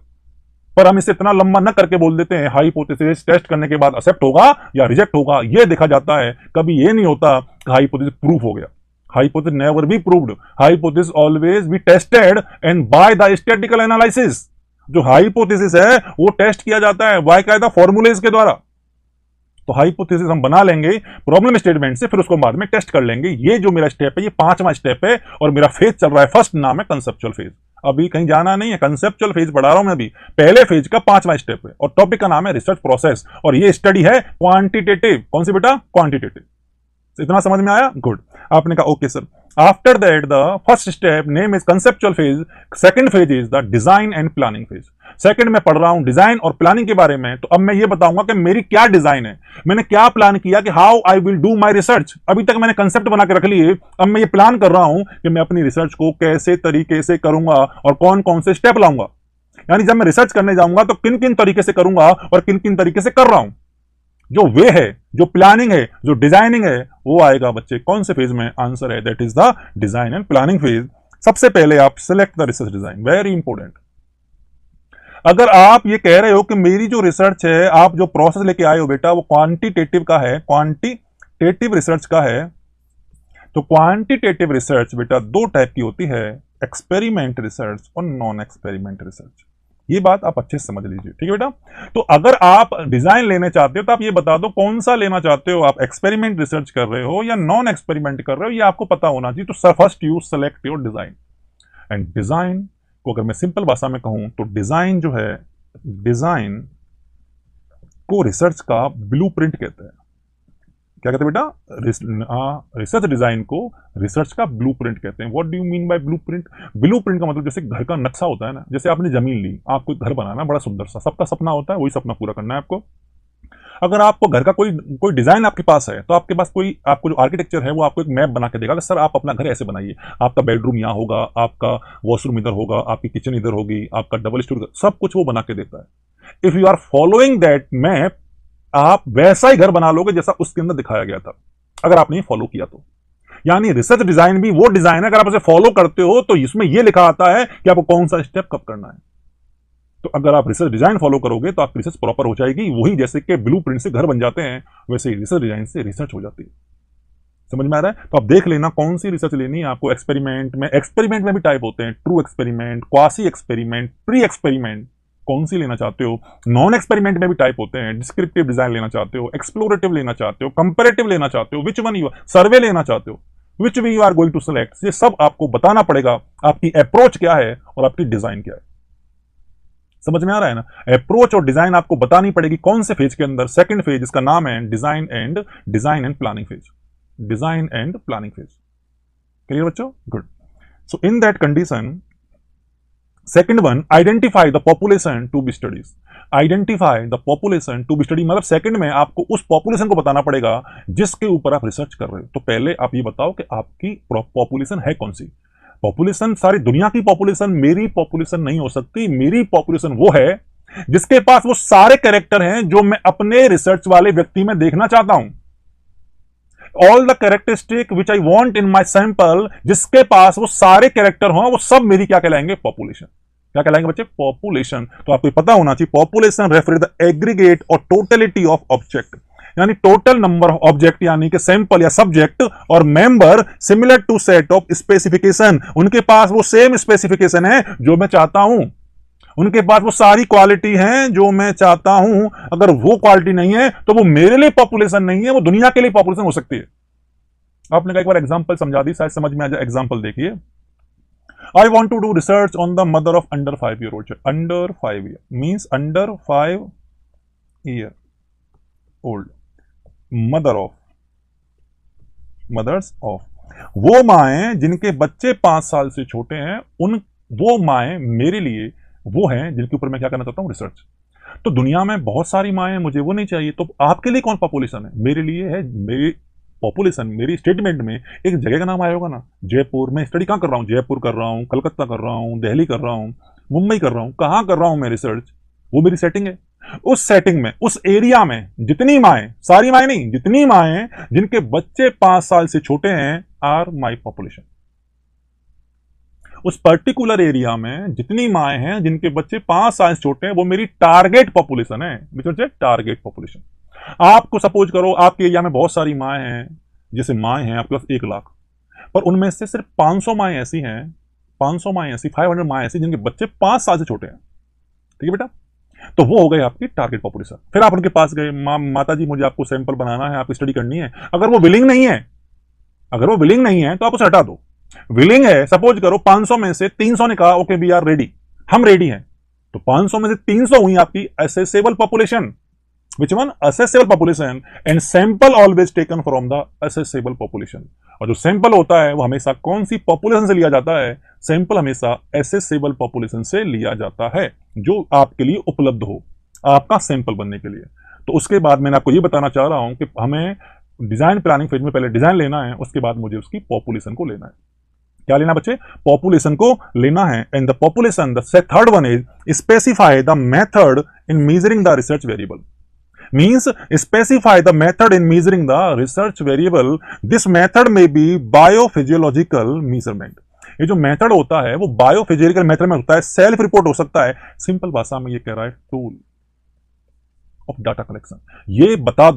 पर हम इसे इतना लंबा न करके बोल देते हैं हाइपोथेसिस टेस्ट करने के बाद एक्सेप्ट होगा या रिजेक्ट होगा। यह देखा जाता है, कभी यह नहीं होता कि हाइपोथेसिस प्रूफ हो गया। Hypothesis never be proved. Hypothesis always be tested and by the statistical analysis. जो हाइपोथेसिस है वो टेस्ट किया जाता है बाकायदा फॉर्मूलेज के द्वारा। तो हाइपोथेसिस हम बना लेंगे प्रॉब्लम स्टेटमेंट से, फिर उसको बाद में टेस्ट कर लेंगे। ये जो मेरा स्टेप है ये 5वां स्टेप है, और मेरा फेज चल रहा है, फर्स्ट नाम है कंसेप्चुअल फेज। अभी कहीं जाना नहीं है, कंसेप्चुअल फेज पढ़ा रहा हूं मैं अभी। पहले फेज का 5वां स्टेप है, और टॉपिक का नाम है रिसर्च प्रोसेस, और ये स्टडी है क्वांटिटेटिव। कौन सी बेटा? क्वांटिटेटिव। इतना समझ में आया? गुड। आपने कहा okay sir. After that the first step name is conceptual phase, second phase is the design and planning phase. Second में पढ़ रहा हूं डिजाइन और प्लानिंग के बारे में। तो अब मैं ये बताऊंगा कि मेरी क्या डिजाइन है, मैंने क्या प्लान किया कि how I will do my research. अभी तक मैंने कंसेप्ट बना के रख लिए, अब मैं ये प्लान कर रहा हूं कि मैं अपनी रिसर्च को कैसे तरीके से करूंगा और कौन कौन से स्टेप लाऊंगा। यानी जब मैं रिसर्च करने जाऊंगा तो किन किन तरीके से करूंगा और किन किन तरीके से कर रहा हूं, जो वे है, जो प्लानिंग है, जो डिजाइनिंग है, वो आएगा बच्चे कौन से फेज में? आंसर है that is the design and planning phase. सबसे पहले आप select the research design, very important. अगर आप ये कह रहे हो कि मेरी जो रिसर्च है, आप जो प्रोसेस लेके आए हो बेटा वो क्वांटिटेटिव का है, क्वांटिटेटिव रिसर्च का है, तो क्वांटिटेटिव रिसर्च बेटा दो टाइप की होती है, एक्सपेरिमेंट रिसर्च और नॉन एक्सपेरिमेंट रिसर्च। ये बात आप अच्छे से समझ लीजिए, ठीक है बेटा। तो अगर आप डिजाइन लेने चाहते हो तो आप ये बता दो कौन सा लेना चाहते हो, आप एक्सपेरिमेंट रिसर्च कर रहे हो या नॉन एक्सपेरिमेंट कर रहे हो, ये आपको पता होना चाहिए। तो first you select your design. And design को अगर मैं सिंपल भाषा में कहूं तो डिजाइन जो है, डिजाइन को रिसर्च का ब्लूप्रिंट कहते हैं। क्या कहते हैं बेटा? रिसर्च डिजाइन को रिसर्च का ब्लूप्रिंट कहते हैं। What do you mean by blueprint? Blueprint का मतलब जैसे घर का नक्शा होता है ना, जैसे आपने जमीन ली, आपको घर बनाना बड़ा सुंदर सा, सबका सपना होता है, वही सपना पूरा करना है आपको। अगर आपको घर का कोई डिजाइन आपके पास है तो आपके पास कोई, आपको जो आर्किटेक्चर है वो आपको एक मैप बना के देगा कि सर आप अपना घर ऐसे बनाइए, आपका बेडरूम यहाँ होगा, आपका वॉशरूम इधर होगा, आपकी किचन इधर होगी, आपका डबल स्टोर, सब कुछ वो बना के देता है। If you are following that map, आप वैसा ही घर बना लोगे जैसा उसके अंदर दिखाया गया था, अगर आपने फॉलो किया तो। यानी रिसर्च डिजाइन भी वो डिजाइन है, अगर आप उसे फॉलो करते हो तो इसमें यह लिखा आता है कि आपको कौन सा स्टेप कब करना है। तो अगर आप रिसर्च डिजाइन फॉलो करोगे तो आपकी रिसर्च प्रॉपर हो जाएगी। वही जैसे कि ब्लूप्रिंट से घर बन जाते हैं, वैसे ही रिसर्च डिजाइन से रिसर्च हो जाती है। समझ में आ रहा है? तो आप देख लेना कौन सी रिसर्च लेनी है आपको। एक्सपेरिमेंट में भी टाइप होते हैं, true experiment, quasi experiment, pre experiment, कौन सी लेना चाहते हो। नॉन एक्सपेरिमेंट में भी टाइप होते हैं, डिस्क्रिप्टिव डिजाइन लेना चाहते हो, एक्सप्लोरेटिव लेना चाहते हो, कंपेरेटिव लेना चाहते हो, विच वन यू, सर्वे लेना चाहते हो, which way you are going to select. ये सब आपको बताना पड़ेगा, आपकी अप्रोच क्या है और आपकी डिजाइन क्या है। समझ में आ रहा है ना? अप्रोच और डिजाइन आपको बतानी पड़ेगी कौन से फेज के अंदर। सेकंड फेज, इसका नाम है design and planning phase. Design and planning phase, clear बच्चों? Good. So in that condition, second one, identify the population to be studies. Identify the population to be study, मतलब second में आपको उस population को बताना पड़ेगा जिसके ऊपर आप रिसर्च कर रहे हो। तो पहले आप ये बताओ कि आपकी पॉपुलेशन है कौन सी। पॉपुलेशन सारी दुनिया की पॉपुलेशन मेरी पॉपुलेशन नहीं हो सकती। मेरी पॉपुलेशन वो है जिसके पास वो सारे कैरेक्टर हैं जो मैं अपने रिसर्च वाले व्यक्ति में देखना चाहता हूं। All the characteristic which I want in my sample, जिसके पास वो सारे कैरेक्टर हों, वो सब मेरी क्या कहलाएंगे? पॉपुलेशन। क्या कहलाएंगे बच्चे? पॉपुलेशन। तो आपको पता होना चाहिए population refer the aggregate or totality of object, यानी टोटल नंबर ऑफ ऑब्जेक्ट, यानी कि सैंपल या subject or member similar to set of specification. उनके पास वो सेम स्पेसिफिकेशन है जो मैं चाहता हूं, उनके पास वो सारी क्वालिटी हैं जो मैं चाहता हूं। अगर वो क्वालिटी नहीं है तो वो मेरे लिए पॉपुलेशन नहीं है, वो दुनिया के लिए पॉपुलेशन हो सकती है। आपने कहा एक बार एग्जांपल समझा दी, शायद समझ में आ जाए। एग्जांपल देखिए, I want to do research on the mother of under 5 year old. Under 5 year means under 5 year old, mothers of, वो माएं जिनके बच्चे 5 साल से छोटे हैं, वो माएं मेरे लिए वो हैं जिनके ऊपर मैं क्या करना चाहता हूं? रिसर्च। तो दुनिया में बहुत सारी माएं हैं, मुझे वो नहीं चाहिए। तो आपके लिए कौन पॉपुलेशन है? मेरे लिए है, मेरी पॉपुलेशन मेरी स्टेटमेंट में एक जगह का नाम आया होगा ना, जयपुर। मैं स्टडी कहां कर रहा हूं? जयपुर कर रहा हूं, कलकत्ता कर रहा हूं, दिल्ली कर रहा हूं, मुंबई कर रहा हूं, कहां कर रहा हूं मैं रिसर्च? वो मेरी सेटिंग है। उस सेटिंग में, उस एरिया में जितनी माएं, सारी माएं नहीं, जितनी माएं जिनके बच्चे 5 साल से छोटे हैं, आर माई पॉपुलेशन। उस पर्टिकुलर एरिया में जितनी माएं हैं जिनके बच्चे 5 साल से छोटे हैं, वो मेरी टारगेट पॉपुलेशन है। Target population. आपको सपोज करो आपके एरिया में बहुत सारी माएं हैं, जैसे माएं हैं आपके पास 1 लाख, पर उनमें से सिर्फ 500 माएं ऐसी हैं, 500 माएं ऐसी, 500 माएं ऐसी जिनके बच्चे 5 साल से छोटे हैं। ठीक है बेटा? तो वो हो गए आपकी टारगेट पॉपुलेशन। फिर आप उनके पास गए, माता जी मुझे आपको सैंपल बनाना है, आपकी स्टडी करनी है। अगर वो विलिंग नहीं है, तो आप उसे हटा दो। विलिंग है, सपोज करो 500 में से 300 ने कहा ओके वी आर रेडी, हम रेडी हैं, तो 500 में से 300 हुई आपकी accessible population. Which one? Accessible population. And sample always taken from the accessible population. और जो सैंपल होता है वो हमेशा कौन सी पॉपुलेशन से लिया जाता है? सैंपल हमेशा असेसेबल पॉपुलेशन से लिया जाता है, जो आपके लिए उपलब्ध हो आपका सैंपल बनने के लिए। तो उसके बाद मैंने आपको ये बताना चाह रहा हूं कि हमें डिजाइन प्लानिंग फेज में पहले डिजाइन लेना है, उसके बाद मुझे उसकी पॉपुलेशन को लेना है। क्या लेना बच्चे? पॉपुलेशन को लेना है। And the population, the third one is specify the method in measuring the research variable. means specify the method in measuring the research variable. This method may be biophysiological measurement. ये जो method होता है वो biophysical method में होता है, self report हो सकता है। सिंपल भाषा में ये कह रहा है टूल ऑफ डाटा कलेक्शन। ये बता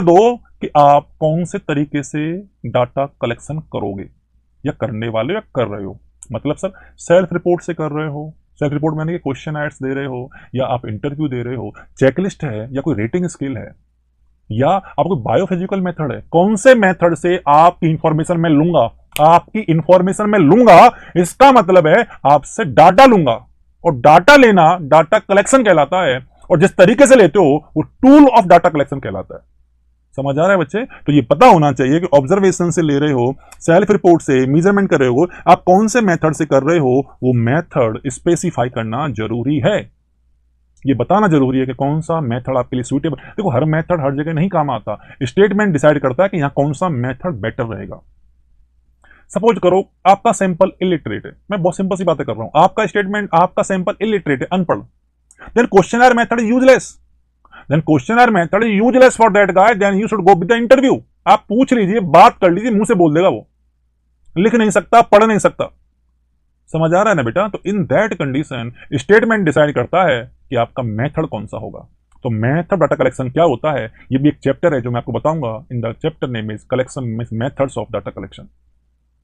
दो कि आप कौन से तरीके से डाटा कलेक्शन करोगे या करने वाले या कर रहे हो। मतलब सर सेल्फ रिपोर्ट से कर रहे हो, सेल्फ रिपोर्ट में क्वेश्चन एड्स दे रहे हो, या आप इंटरव्यू दे रहे हो, चेकलिस्ट है, या कोई रेटिंग स्केल है, या आप कोई बायोफिजिकल मेथड है। कौन से मेथड से आपकी इंफॉर्मेशन मैं लूंगा, आपकी इंफॉर्मेशन मैं लूंगा, इसका मतलब है आपसे डाटा लूंगा। और डाटा लेना डाटा कलेक्शन कहलाता है, और जिस तरीके से लेते हो वो टूल ऑफ डाटा कलेक्शन कहलाता है। समझ आ रहा है बच्चे? तो ये पता होना चाहिए कि ऑब्जर्वेशन से ले रहे हो, सेल्फ रिपोर्ट से मेजरमेंट कर रहे हो, आप कौन से मेथड से कर रहे हो, वो मेथड स्पेसिफाई करना जरूरी है। ये बताना जरूरी है कि कौन सा मेथड आपके लिए सूटेबल। देखो हर मेथड हर जगह नहीं काम आता, स्टेटमेंट डिसाइड करता है कि यहां कौन सा मेथड बेटर रहेगा। सपोज करो आपका सैंपल इलिटरेट है, मैं बहुत सिंपल सी बातें कर रहा हूं, आपका स्टेटमेंट, आपका सैंपल इलिटरेट है, अनपढ़, then questionnaire method is useless. Then questionnaire method is useless for that guy. Then you should go with the interview. आप पूछ लीजिए, बात कर लीजिए, मुंह से बोल देगा वो, लिख नहीं सकता, पढ़ नहीं सकता। समझ आ रहा है ना बेटा? तो इन दैट कंडीशन स्टेटमेंट डिसाइड करता है कि आपका मेथड कौन सा होगा। तो मेथड डाटा कलेक्शन क्या होता है, ये भी एक चैप्टर है जो मैं आपको बताऊंगा। In the chapter name is collection methods of data collection.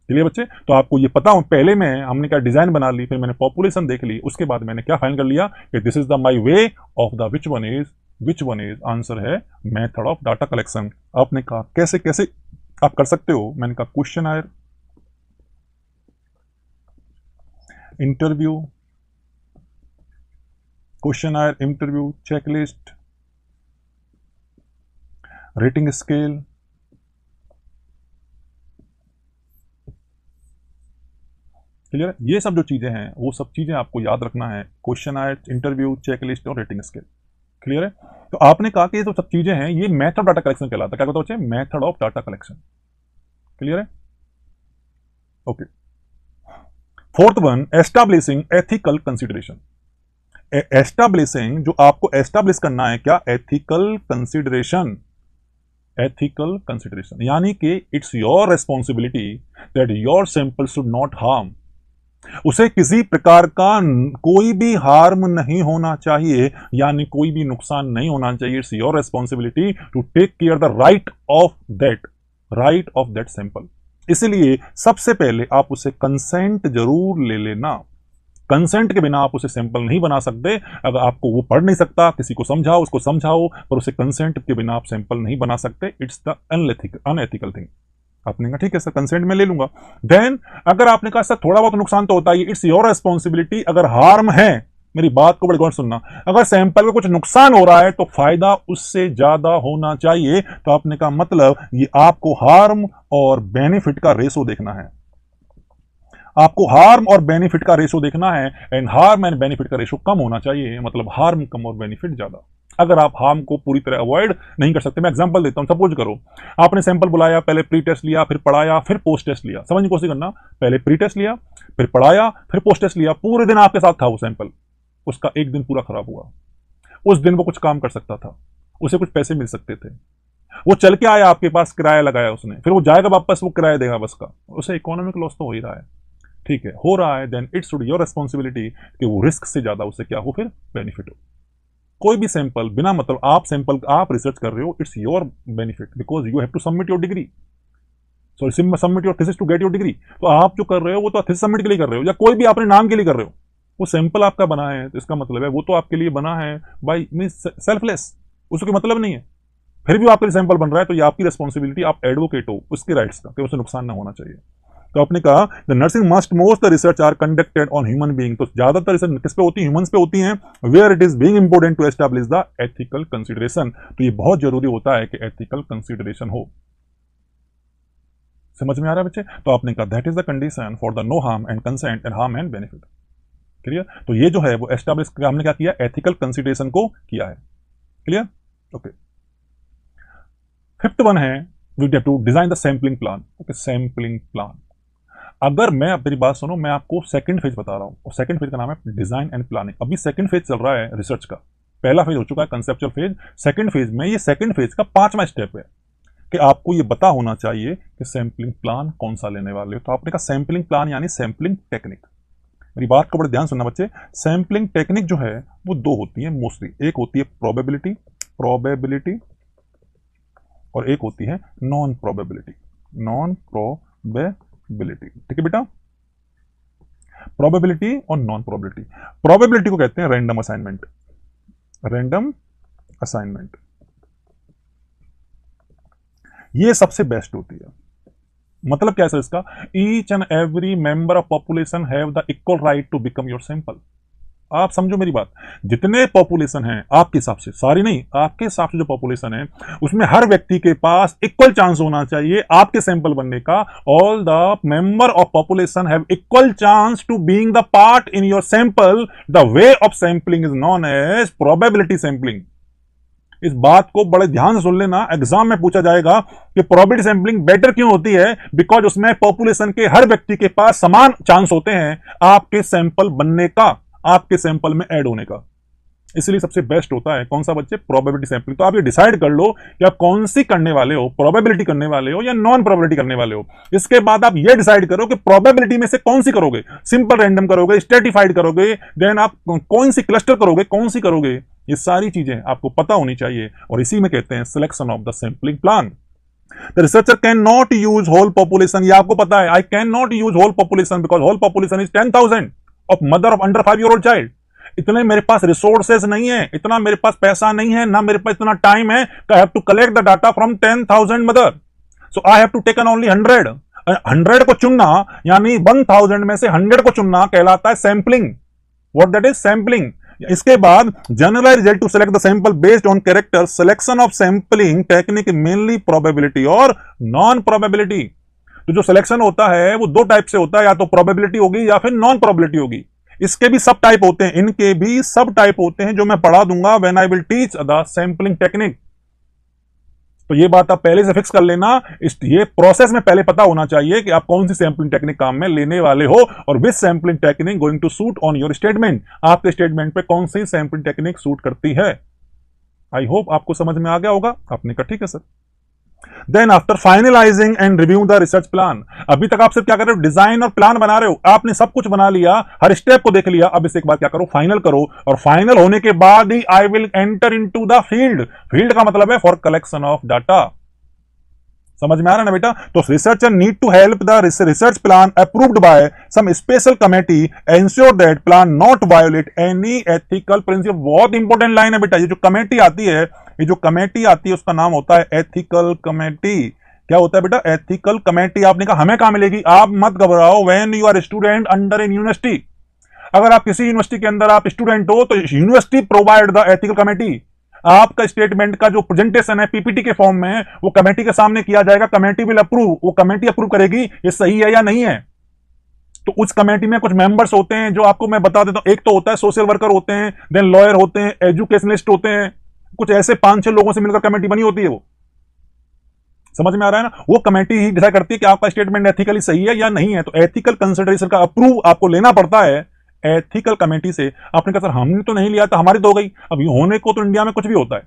चलिए बच्चे, तो आपको ये पता हो, पहले में हमने क्या डिजाइन बना ली, फिर मैंने पॉपुलेशन देख ली, उसके बाद मैंने क्या फाइनल कर लिया कि this is the my way of the which one is answer है मेथड ऑफ डाटा कलेक्शन। आपने कहा कैसे कैसे आप कर सकते हो, मैंने कहा questionnaire, interview, questionnaire, interview, checklist, rating scale, clear? ये सब जो चीजें हैं वो सब चीजें आपको याद रखना है, क्वेश्चनर, इंटरव्यू, चेकलिस्ट और रेटिंग स्केल। क्लियर है? तो आपने कहा कि ये जो सब चीजें हैं ये मेथड ऑफ डाटा कलेक्शन कहलाता है। क्या कहते हैं? Method of data collection. Clear है? Okay. Fourth one, establishing ethical consideration. Establishing, जो आपको एस्टैब्लिश करना है क्या? Ethical consideration. एथिकल कंसिडरेशन यानी कि it's your responsibility that your sample should not harm. उसे किसी प्रकार का कोई भी हार्म नहीं होना चाहिए, यानी कोई भी नुकसान नहीं होना चाहिए। It's your responsibility to take care the right of that sample. इसलिए सबसे पहले आप उसे कंसेंट जरूर ले लेना। कंसेंट के बिना आप उसे सैंपल नहीं बना सकते। अगर आपको वो पढ़ नहीं सकता, किसी को समझाओ, उसको समझाओ, पर उसे कंसेंट के बिना आप सैंपल नहीं बना सकते। It's the unethical thing. आपने कहा ठीक है सर, कंसेंट में ले लूंगा। देन अगर आपने कहा सर थोड़ा बहुत नुकसान तो होता है, इट्स योर रेस्पॉन्सिबिलिटी। अगर हार्म है, मेरी बात को बड़ी गौर सुनना, अगर सैंपल में कुछ नुकसान हो रहा है तो फायदा उससे ज्यादा होना चाहिए। तो आपने कहा मतलब ये आपको हार्म और बेनिफिट का रेशो देखना है। आपको हार्म और बेनिफिट का रेशो देखना है, एंड हार्म एंड बेनिफिट का रेशो कम होना चाहिए, मतलब हार्म कम और बेनिफिट ज्यादा। अगर आप हार्म को पूरी तरह अवॉइड नहीं कर सकते, मैं एग्जांपल देता हूं। सपोज करो आपने सैंपल बुलाया, पहले प्री टेस्ट लिया, फिर पढ़ाया, फिर पोस्ट टेस्ट लिया। समझने की कोशिश करना, पहले प्री टेस्ट लिया, फिर पढ़ाया, फिर पोस्ट टेस्ट लिया। पूरे दिन आपके साथ था वो सैंपल, उसका एक दिन पूरा खराब हुआ। उस दिन वो कुछ काम कर सकता था, उसे कुछ पैसे मिल सकते थे, वो चल के आया आपके पास, किराया लगाया उसने, फिर वो जाएगा वापस, वो किराया देगा बस का, उसे इकोनॉमिक लॉस तो हो ही रहा है। ठीक है, हो रहा है, देन इट्स योर रेस्पॉन्सिबिलिटी कि वो रिस्क से ज्यादा उसे क्या हो, फिर बेनिफिट हो। कोई भी सैंपल बिना मतलब आप रिसर्च कर रहे हो, it's your benefit because you have to submit your degree, so submit your thesis to get your degree. तो आप जो कर रहे हो वो तो थीसिस सबमिट के लिए कर रहे हो, या कोई भी अपने नाम के लिए कर रहे हो। वो सैंपल आपका बना है तो इसका मतलब है वो तो आपके लिए बना है बाय मींस सेल्फलेस, उसको कोई मतलब नहीं है, फिर भी आपके लिए सैंपल बन रहा है, तो ये आपकी रेस्पॉन्सिबिलिटी, आप एडवोकेट हो उसके राइट्स का, कि उसे नुकसान ना होना चाहिए। तो आपने कहा the nursing must most the research are conducted on human being. तो ज्यादातर रिसर्च किस पे होती है? ह्यूमंस पे होती हैं। Where it is being important to establish the ethical consideration. तो ये बहुत जरूरी होता है कि एथिकल कंसिडरेशन हो। समझ में आ रहा है बच्चे? तो आपने कहा that is the condition for the no harm and consent and harm and benefit. Clear? तो ये जो है वो एस्टैब्लिश, हमने क्या किया? एथिकल कंसिडरेशन को किया है। क्लियर? ओके। फिफ्थ वन है we have to design the sampling plan. Okay, sampling plan. अगर मैं, मेरी बात सुनो, मैं आपको सेकंड फेज बता रहा हूं, और सेकंड फेज का नाम है डिजाइन एंड प्लानिंग। अभी सेकंड फेज चल रहा है रिसर्च का, पहला फेज हो चुका है कंसेप्चुअल फेज, सेकंड फेज में ये सेकंड फेज का 5वां स्टेप है कि आपको ये पता होना चाहिए कि सैंपलिंग प्लान कौन सा लेने वाले हो। तो आपने कहा सैंपलिंग प्लान यानी सैंपलिंग टेक्निक। मेरी बात को बड़े ध्यान सुनना बच्चे, सैंपलिंग टेक्निक जो है वो दो होती है मोस्टली, एक होती है प्रोबेबिलिटी और एक होती है नॉन प्रोबेबिलिटी। ठीक है बेटा, प्रोबेबिलिटी और नॉन प्रोबेबिलिटी। प्रोबेबिलिटी को कहते हैं रैंडम असाइनमेंट, ये सबसे बेस्ट होती है। मतलब क्या है इसका, each and every member of population have the equal right to become your sample. आप समझो मेरी बात, जितने पॉपुलेशन है आपके हिसाब से, सारी नहीं, आपके हिसाब से जो पॉपुलेशन है उसमें हर व्यक्ति के पास इक्वल चांस होना चाहिए आपके सैंपल बनने का। All the member of population have equal chance to being the part in your sample. The way of sampling is non age probability sampling. इस बात को बड़े ध्यान से सुन लेना, एग्जाम में पूछा जाएगा कि प्रोबेबिलिटी सैंपलिंग बेटर क्यों होती है। बिकॉज उसमें पॉपुलेशन के हर व्यक्ति के पास समान चांस होते हैं आपके सैंपल बनने का, आपके सैंपल में ऐड होने का, इसलिए सबसे बेस्ट होता है कौन सा बच्चे, प्रोबेबिलिटी सैंपलिंग। तो आप ये डिसाइड कर लो कि आप कौन सी करने वाले हो, प्रोबेबिलिटी करने वाले हो या नॉन प्रोबेबिलिटी करने वाले हो। इसके बाद आप ये डिसाइड करो कि प्रोबेबिलिटी में से कौन सी करोगे, सिंपल रैंडम करोगे, स्ट्रेटिफाइड करोगे, देन आप कौन सी क्लस्टर करोगे, कौन सी करोगे। ये सारी चीजें आपको पता होनी चाहिए, और इसी में कहते हैं selection of the sampling plan. The researcher cannot use whole population, ये आपको पता है, I cannot use whole population because whole population is 10,000 of mother of under 5-year-old child। इतने मेरे पास रिसोर्सेस नहीं है, इतना मेरे पास पैसा नहीं है, ना मेरे पास इतना टाइम है। I have to collect the data from 10,000 mother, so I have to take only 100। 100 को चुनना यानी 1000 में से 100 को चुनना कहलाता है sampling. What that is sampling. इसके बाद generalise result to select the sample based on character. Selection of sampling technique mainly probability और नॉन प्रोबेबिलिटी। तो जो सिलेक्शन होता है वो दो टाइप से होता है, या तो प्रोबेबिलिटी होगी या फिर नॉन प्रोबेबिलिटी होगी। इसके भी सब टाइप होते हैं, इनके भी सब टाइप होते हैं, जो मैं पढ़ा दूंगा when I will teach the sampling technique. तो ये बात आप पहले से फिक्स कर लेना, ये प्रोसेस में पहले पता होना चाहिए कि आप कौन सी सैंपलिंग टेक्निक काम में लेने वाले हो, और which sampling technique going to suit on your statement. आपके स्टेटमेंट पे कौन सी सैंपलिंग टेक्निक सूट करती है। आई होप आपको समझ में आ गया होगा। आपने कहा ठीक है sir. Then after finalising and review the research plan, अभी तक आप सिर्फ क्या कर रहे हो, डिजाइन और प्लान बना रहे हो, आपने सब कुछ बना लिया, हर स्टेप को देख लिया। अब इसे एक बार क्या करो, फाइनल करो, और फाइनल होने के बाद ही I will enter into the field. Field का मतलब है फॉर कलेक्शन ऑफ डाटा। समझ में आ रहा है ना बेटा। तो researcher need to help the research plan approved by some special committee ensure that plan not violate any ethical principle. बहुत इंपॉर्टेंट लाइन है बेटा। ये जो कमेटी आती है, ये जो कमेटी आती है उसका नाम होता है एथिकल कमेटी। क्या होता है बेटा, एथिकल कमेटी। आपने कहा हमें कहां मिलेगी, आप मत घबराओ, when you are student under in university. अगर आप किसी यूनिवर्सिटी के अंदर आप स्टूडेंट हो तो university provide the ethical committee. आपका स्टेटमेंट का जो प्रेजेंटेशन है पीपीटी के फॉर्म में, वो कमेटी के सामने किया जाएगा, कमेटी विल अप्रूव। वो कमेटी अप्रूव करेगी ये सही है या नहीं है। तो उस कमेटी में कुछ मेंबर्स होते हैं जो आपको मैं बता देता हूं। एक तो होता है सोशल वर्कर होते हैं, देन लॉयर होते हैं, एजुकेशनिस्ट होते हैं, कुछ ऐसे 5-6 लोगों से मिलकर कमेटी बनी होती है। वो समझ में आ रहा है ना। वो कमेटी ही डिसाइड करती है कि आपका स्टेटमेंट एथिकली सही है या नहीं है। तो एथिकल कंसिडरेशन का अप्रूव आपको लेना पड़ता है एथिकल कमेटी से। आपने कहा सर हमने तो नहीं लिया, तो हमारी तो हो गई। अब होने को तो इंडिया में कुछ भी होता है,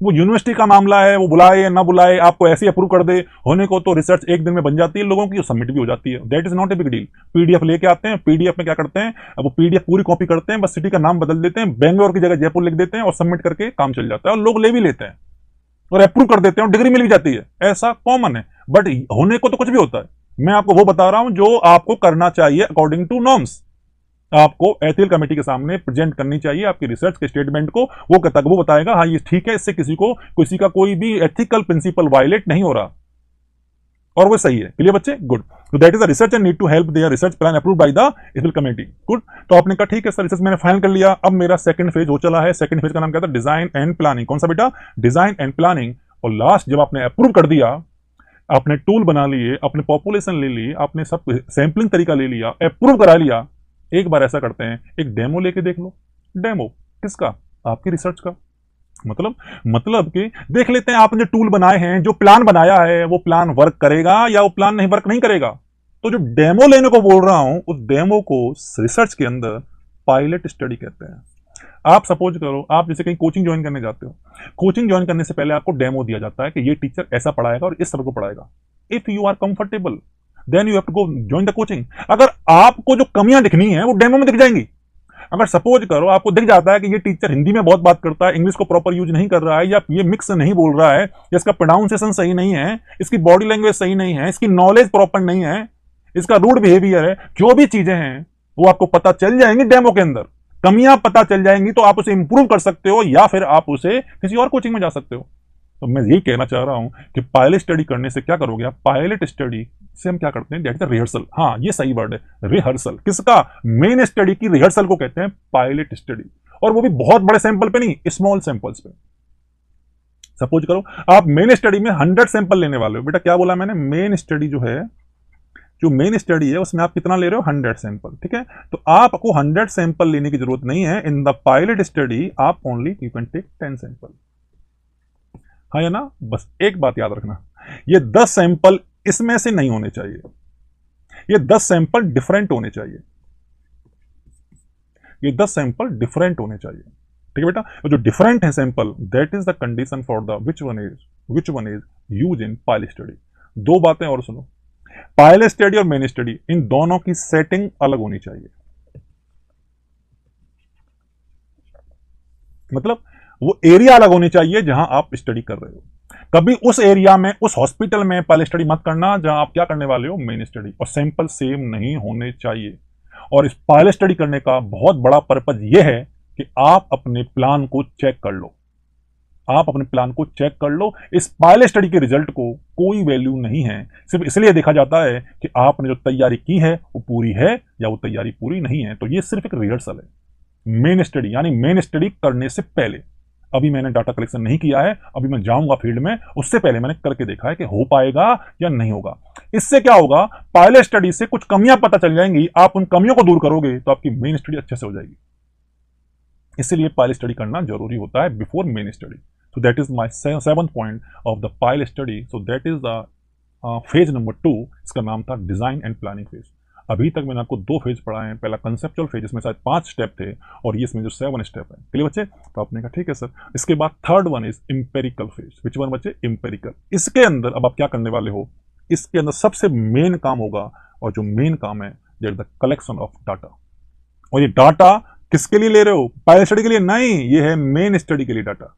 वो यूनिवर्सिटी का मामला है, वो बुलाए या ना बुलाए, आपको ऐसे अप्रूव कर दे। होने को तो रिसर्च एक दिन में बन जाती है लोगों की, सबमिट भी हो जाती है। That is not a big deal. PDF लेके आते हैं, पीडीएफ में क्या करते हैं, अब वो पीडीएफ पूरी कॉपी करते हैं, बस सिटी का नाम बदल देते हैं, बेंगलोर की जगह जयपुर लिख देते हैं, और सबमिट करके काम चल जाता है, और लोग ले भी लेते हैं और अप्रूव कर देते हैं, और डिग्री मिल भी जाती है। ऐसा कॉमन है। बट होने को तो कुछ भी होता है। मैं आपको वो बता रहा हूं जो आपको करना चाहिए अकॉर्डिंग टू नॉर्म्स। आपको एथिकल कमेटी के सामने प्रेजेंट करनी चाहिए आपकी रिसर्च के स्टेटमेंट को। वो बताएगा हाँ ये ठीक है, इससे किसी का कोई भी एथिकल प्रिंसिपल वायलेट नहीं हो रहा, और वो सही है। क्लियर बच्चे, गुड। तो that is the researcher need to help their research plan approved by the ethical committee. Good. तो आपने कहा ठीक है सर, रिसर्च मैंने फाइनल कर लिया। अब मेरा सेकंड फेज हो चला है। सेकंड फेज का नाम क्या था, डिजाइन एंड प्लानिंग। कौन सा बेटा, डिजाइन एंड प्लानिंग। और लास्ट जब आपने अप्रूव कर दिया, आपने टूल बना लिए, अपने पॉपुलेशन ले ली, आपने सब सैंपलिंग तरीका ले लिया, अप्रूव करा लिया, एक बार ऐसा करते हैं, एक डेमो लेके देख लो। डेमो किसका, आपकी रिसर्च का। मतलब कि देख लेते हैं आपने जो टूल बनाए हैं, जो प्लान बनाया है, वो प्लान वर्क करेगा या वो प्लान नहीं वर्क नहीं करेगा। तो जो डेमो लेने को बोल रहा हूं उस डेमो को रिसर्च के अंदर पायलट स्टडी कहते हैं। आप सपोज करो, आप जैसे कहीं कोचिंग ज्वाइन करने जाते हो, कोचिंग ज्वाइन करने से पहले आपको डेमो दिया जाता है कि ये टीचर ऐसा पढ़ाएगा और इस तरह को पढ़ाएगा। If you are comfortable then you have to go join the coaching. अगर आपको जो कमियां दिखनी है वो डेमो में दिख जाएंगी। अगर सपोज करो आपको दिख जाता है कि ये टीचर हिंदी में बहुत बात करता है, इंग्लिश को प्रॉपर यूज नहीं कर रहा है, या ये मिक्स नहीं बोल रहा है, या इसका प्रोनाउंसिएशन सही नहीं है, इसकी बॉडी लैंग्वेज सही नहीं है, इसकी नॉलेज प्रॉपर नहीं है, इसका रूड बिहेवियर है, जो भी चीजें हैं वो आपको पता चल जाएंगी डेमो के अंदर। कमियां पता चल जाएंगी तो आप उसे इंप्रूव कर सकते हो या फिर आप उसे किसी और कोचिंग में जा सकते हो। तो मैं यही कहना चाह रहा हूं कि पायलट स्टडी करने से क्या करोगे आप, पायलट स्टडी से हम क्या करते हैं, दैट इज रिहर्सल। हाँ, ये सही वर्ड है, रिहर्सल। किसका? मेन स्टडी की रिहर्सल को कहते हैं पायलट स्टडी, और वो भी बहुत बड़े सैंपल पे नहीं, स्मॉल सैंपल्स पे। सपोज करो आप मेन स्टडी में 100 सैंपल लेने वाले हो। बेटा क्या बोला मैंने, मेन स्टडी जो है, जो मेन स्टडी है उसमें आप कितना ले रहे हो, 100 सैंपल। ठीक है, तो आपको 100 सैंपल लेने की जरूरत नहीं है। इन द पायलट स्टडी आप only you can take 10 sample. हाँ या ना? बस एक बात याद रखना, ये 10 सैंपल इसमें से नहीं होने चाहिए, ये 10 सैंपल डिफरेंट होने चाहिए, ये 10 सैंपल डिफरेंट होने चाहिए। ठीक है बेटा, जो डिफरेंट है sample, that is the condition for the which one is use in pilot study. दो बातें और सुनो, पायलट स्टडी और मेन स्टडी, इन दोनों की सेटिंग अलग होनी चाहिए। मतलब वो एरिया अलग होनी चाहिए जहां आप स्टडी कर रहे हो। कभी उस एरिया में, उस हॉस्पिटल में पायलट स्टडी मत करना जहां आप क्या करने वाले हो, मेन स्टडी। और सैंपल सेम नहीं होने चाहिए। और इस पायलट स्टडी करने का बहुत बड़ा पर्पज यह है कि आप अपने प्लान को चेक कर लो, आप अपने प्लान को चेक कर लो। इस पायलट स्टडी के रिजल्ट को कोई वैल्यू नहीं है, सिर्फ इसलिए देखा जाता है कि आपने जो तैयारी की है वो पूरी है या वो तैयारी पूरी नहीं है। तो ये सिर्फ एक रिहर्सल है। मेन स्टडी यानी मेन स्टडी करने से पहले, अभी मैंने डाटा कलेक्शन नहीं किया है, अभी मैं जाऊंगा फील्ड में, उससे पहले मैंने करके देखा है कि हो पाएगा या नहीं होगा। इससे क्या होगा, पायलट स्टडी से कुछ कमियां पता चल जाएंगी, आप उन कमियों को दूर करोगे तो आपकी मेन स्टडी अच्छे से हो जाएगी। इसलिए पायलट स्टडी करना जरूरी होता है before main study. So that is my 7th point of the pilot study. So that is the phase number 2. इसका नाम था डिजाइन एंड प्लानिंग फेज। अभी तक मैंने आपको 2 फेज पढ़ाए हैं। पहला कंसेप्चुअल फेज, इसमें शायद 5 स्टेप थे, और ये इसमें जो 7 स्टेप है। चलिए बच्चे, तो आपने कहा ठीक है सर। इसके बाद third one is empirical phase. Which one बच्चे? इंपेरिकल। इसके अंदर अब आप क्या करने वाले हो, इसके अंदर सबसे मेन काम होगा, और जो मेन काम है that the collection of data. और ये डाटा किसके लिए ले रहे हो, पायलट स्टडी के लिए नहीं, ये है मेन स्टडी के लिए डाटा,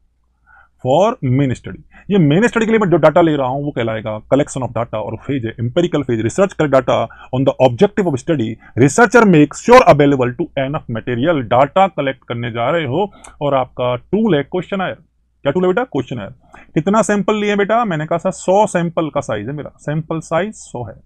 फॉर मेन स्टडी। ये मेन स्टडी के लिए मैं जो डाटा ले रहा हूं वो कहलाएगा कलेक्शन ऑफ डाटा। और फेज है इंपेरिकल फेज, रिसर्च कर data on the objective of study. Researcher make sure available to enough material. Data collect करने जा रहे हो और आपका टूल है क्वेश्चनर। क्या टूल है बेटा? क्वेश्चनर। कितना सैंपल लिए बेटा? मैंने कहा सर 100 सैंपल का साइज है मेरा, सैंपल साइज 100 है।